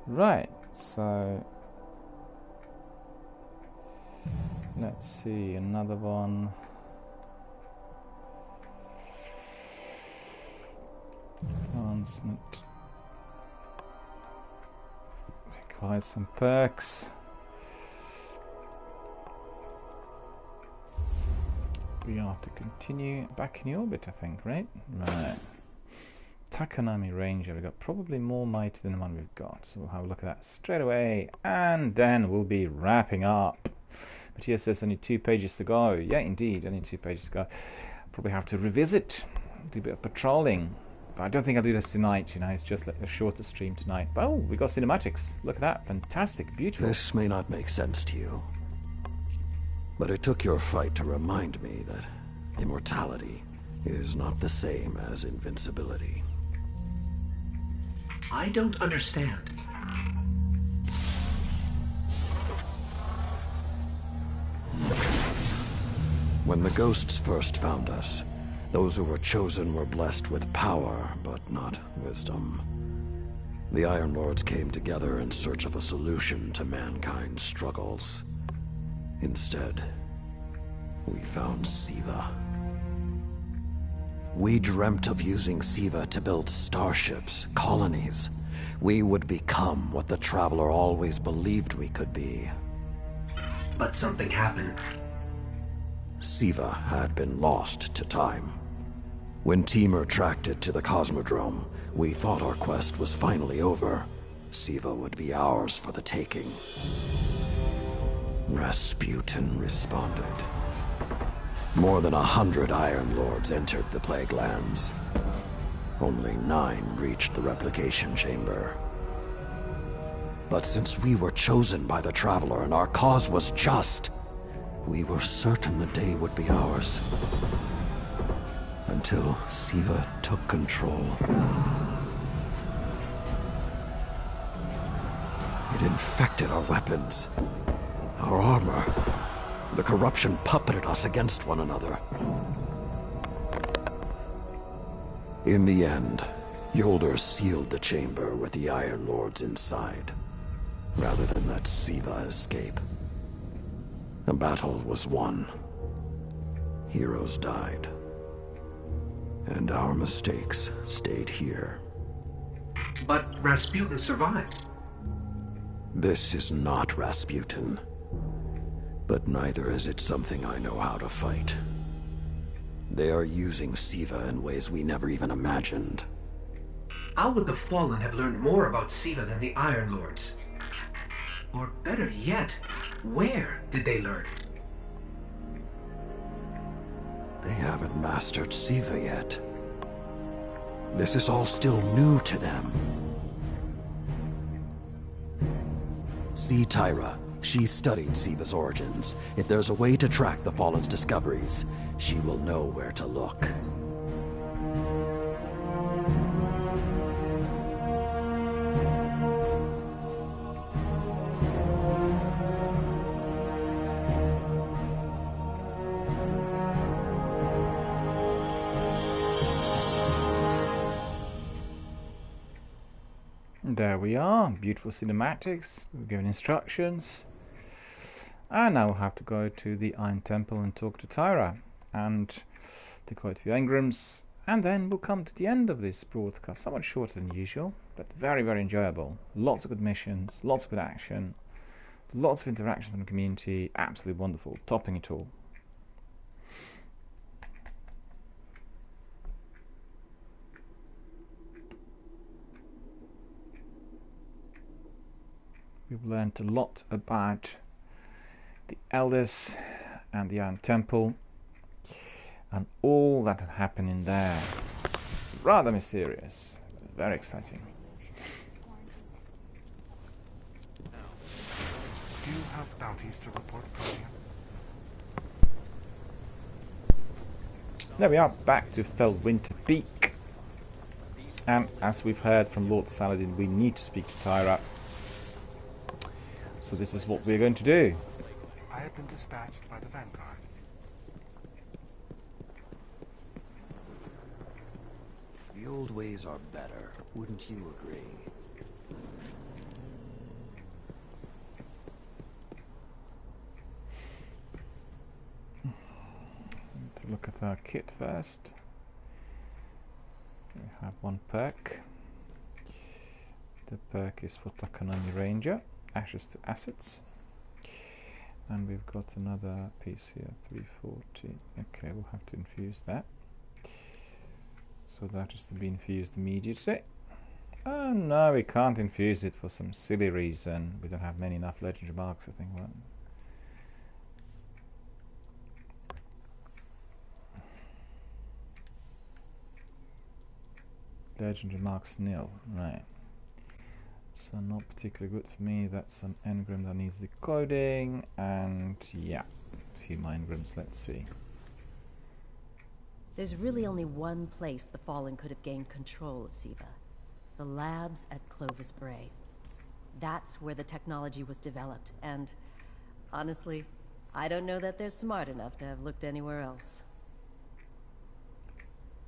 Right, so let's see, another one. Advancement. Acquired some perks. We are to continue back in the orbit, I think, right? Right. Takanami Ranger, we've got probably more might than the one we've got, so we'll have a look at that straight away, and then we'll be wrapping up. But here says only 2 pages to go. Yeah, indeed, only 2 pages to go. Probably have to revisit, do a bit of patrolling, but I don't think I'll do this tonight, you know, it's just like a shorter stream tonight. But, oh, we got cinematics. Look at that, fantastic, beautiful. This may not make sense to you, but it took your fight to remind me that immortality is not the same as invincibility. I don't understand. When the ghosts first found us, those who were chosen were blessed with power, but not wisdom. The Iron Lords came together in search of a solution to mankind's struggles. Instead, we found Siva. We dreamt of using Siva to build starships, colonies. We would become what the Traveler always believed we could be. But something happened. Siva had been lost to time. When Temur tracked it to the Cosmodrome, we thought our quest was finally over. Siva would be ours for the taking. Rasputin responded. More than 100 Iron Lords entered the Plague Lands. Only 9 reached the replication chamber. But since we were chosen by the Traveler and our cause was just, we were certain the day would be ours. Until Siva took control. It infected our weapons, our armor. The corruption puppeted us against one another. In the end, Yolder sealed the chamber with the Iron Lords inside, rather than let Siva escape. The battle was won. Heroes died. And our mistakes stayed here. But Rasputin survived. This is not Rasputin. But neither is it something I know how to fight. They are using Siva in ways we never even imagined. How would the Fallen have learned more about Siva than the Iron Lords? Or better yet, where did they learn? They haven't mastered Siva yet. This is all still new to them. See Tyra. She studied Siva's origins. If there's a way to track the Fallen's discoveries, she will know where to look. There we are, beautiful cinematics. We're given instructions. And now we'll have to go to the Iron Temple and talk to Tyra. And to quote a few engrams, And then we'll come to the end of this broadcast, somewhat shorter than usual, but very, very enjoyable. Lots of good missions, lots of good action, lots of interaction from the community, absolutely wonderful, topping it all. We've learned a lot about the Elders and the Iron Temple and all that had happened in there. Rather mysterious, very exciting. Do you have bounties to report, Guardian? There we are, back to Felwinter Peak. And as we've heard from Lord Saladin, we need to speak to Tyra. So this is what we're going to do. I have been dispatched by the Vanguard. The old ways are better, wouldn't you agree? To look at our kit first. We have one perk. The perk is for Takanami Ranger, Ashes to Assets. And we've got another piece here, 340. Okay, we'll have to infuse that. So that is to be infused immediately. Oh no, we can't infuse it for some silly reason. We don't have many enough legendary marks, I think. Well, legendary marks nil, right. So not particularly good for me. That's some engram that needs decoding, and yeah, a few more engrams, let's see. There's really only one place the Fallen could have gained control of Siva. The labs at Clovis Bray. That's where the technology was developed, and honestly, I don't know that they're smart enough to have looked anywhere else.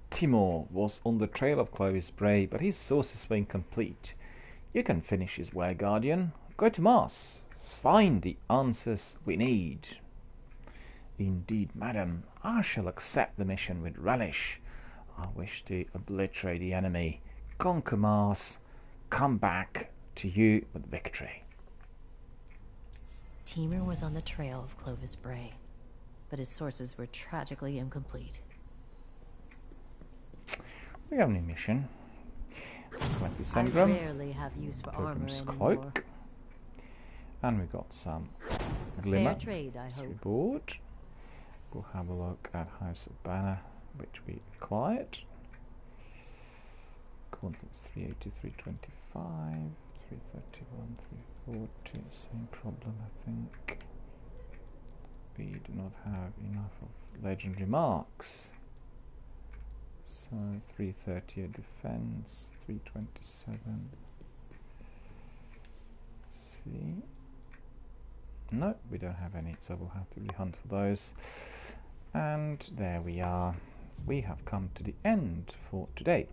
Timor was on the trail of Clovis Bray, but his sources were incomplete. You can finish his way, Guardian. Go to Mars. Find the answers we need. Indeed, madam, I shall accept the mission with relish. I wish to obliterate the enemy, conquer Mars, come back to you with victory. Timur was on the trail of Clovis Bray, but his sources were tragically incomplete. We have a new mission. I rarely have use for armor anymore. Cloak. And we got some glimmer. Fair trade, I hope. Reward. We'll have a look at House of Banner, which we acquired. Coordinates 380, 325, 331, 340. Same problem, I think. We do not have enough of legendary marks. So 330 a defense, 327. See. No, we don't have any, so we'll have to rehunt for those. And there we are. We have come to the end for today.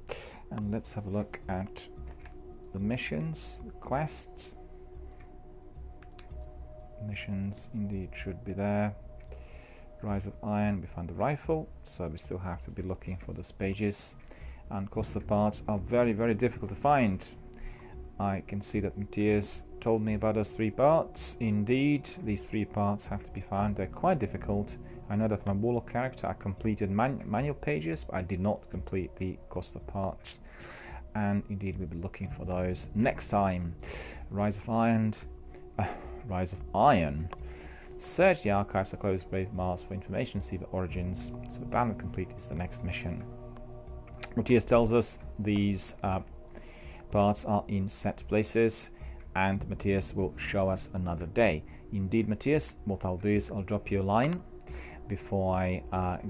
And let's have a look at the missions, the quests. Missions indeed should be there. Rise of Iron, we found the rifle, so we still have to be looking for those pages. And of course the parts are very, very difficult to find. I can see that Matthias told me about those 3 parts. Indeed, these 3 parts have to be found. They're quite difficult. I know that my Warlock character, I completed manual pages, but I did not complete the Costa parts. And indeed, we'll be looking for those next time. Rise of Iron. Search the archives of Clovis Bray Mars for information, see the origins. So download complete is the next mission. Matthias tells us these parts are in set places, and Matthias will show us another day. Indeed, Matthias, what I'll do is I'll drop you a line before I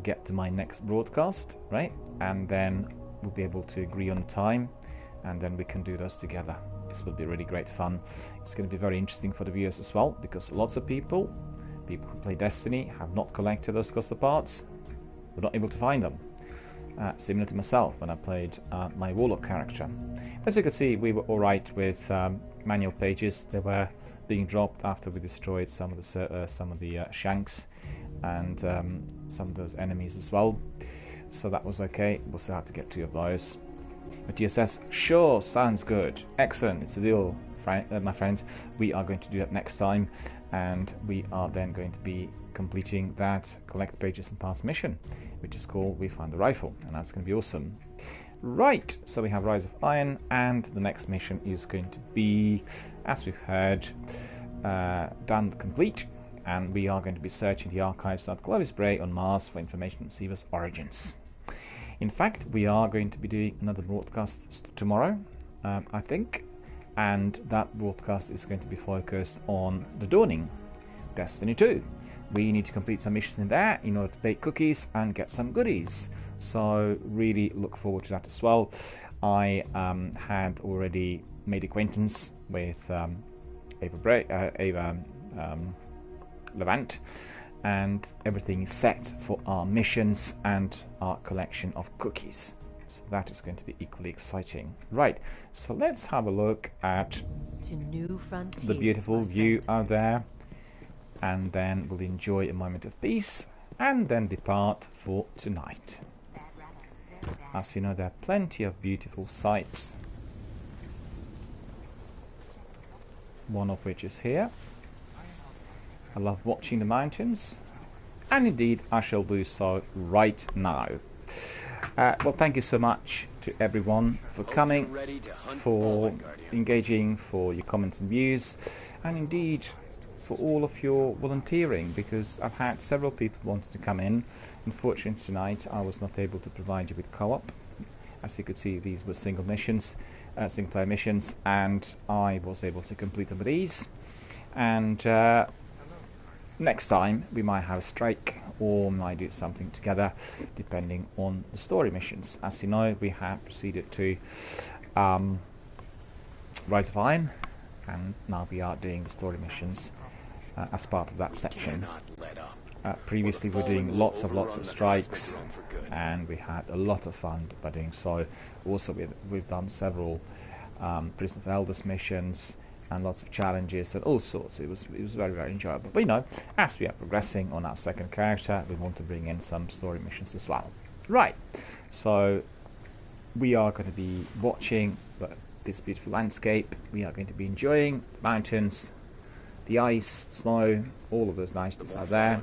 get to my next broadcast, right? And then we'll be able to agree on time, and then we can do those together. This will be really great fun. It's going to be very interesting for the viewers as well, because lots of people who play Destiny have not collected those Costa parts. We're not able to find them. Similar to myself when I played my Warlock character. As you can see, we were alright with manual pages. They were being dropped after we destroyed some of the shanks and some of those enemies as well. so that was okay. We'll still have to get 2 of those. Matthias says, sure, sounds good. Excellent, it's a deal, my friends. We are going to do that next time, and we are then going to be completing that collect pages and parts mission, which is called We Found the Rifle, and that's going to be awesome. Right, so we have Rise of Iron, and the next mission is going to be, as we've heard, done complete, and we are going to be searching the archives at Clovis Bray on Mars for information on Siva's origins. In fact, we are going to be doing another broadcast tomorrow, I think, and that broadcast is going to be focused on the Dawning, Destiny 2. We need to complete some missions in there in order to bake cookies and get some goodies. So really look forward to that as well. I had already made acquaintance with Ava Levant, and everything is set for our missions and our collection of cookies. So that is going to be equally exciting. Right, so let's have a look at the beautiful view out there, and then we'll enjoy a moment of peace and then depart for tonight. As you know, there are plenty of beautiful sights, one of which is here. I love watching the mountains, and indeed I shall do so right now. Well, thank you so much to everyone for coming, for engaging, for your comments and views, and indeed for all of your volunteering, because I've had several people wanting to come in. Unfortunately tonight I was not able to provide you with co-op. As you could see, these were single player missions, and I was able to complete them with ease. And next time we might have a strike, or might do something together depending on the story missions. As you know, we have proceeded to Rise of Iron, and now we are doing the story missions as part of that section. Previously we were doing lots of strikes, and we had a lot of fun by doing so. Also we've done several Prison of Elders missions and lots of challenges and all sorts. It was very, very enjoyable. But you know, as we are progressing on our second character, we want to bring in some story missions as well. Right, so we are going to be watching this beautiful landscape. We are going to be enjoying the mountains, the ice, snow, all of those niceties are there.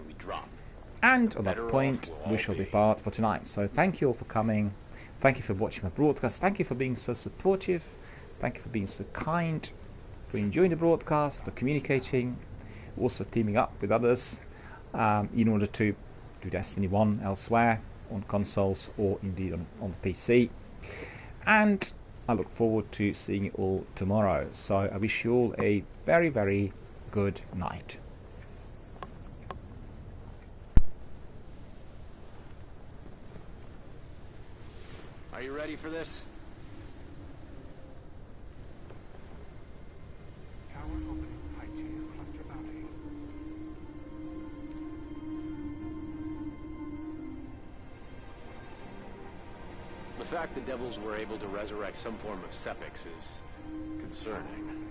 And on that point, we shall depart for tonight. So thank you all for coming. Thank you for watching my broadcast. Thank you for being so supportive. Thank you for being so kind, for enjoying the broadcast, for communicating, also teaming up with others in order to do Destiny 1 elsewhere on consoles or indeed on PC. And I look forward to seeing you all tomorrow. So I wish you all a very, very good night. Are you ready for this? Tower opening, high chain cluster bounty. The fact the devils were able to resurrect some form of Sepix is concerning.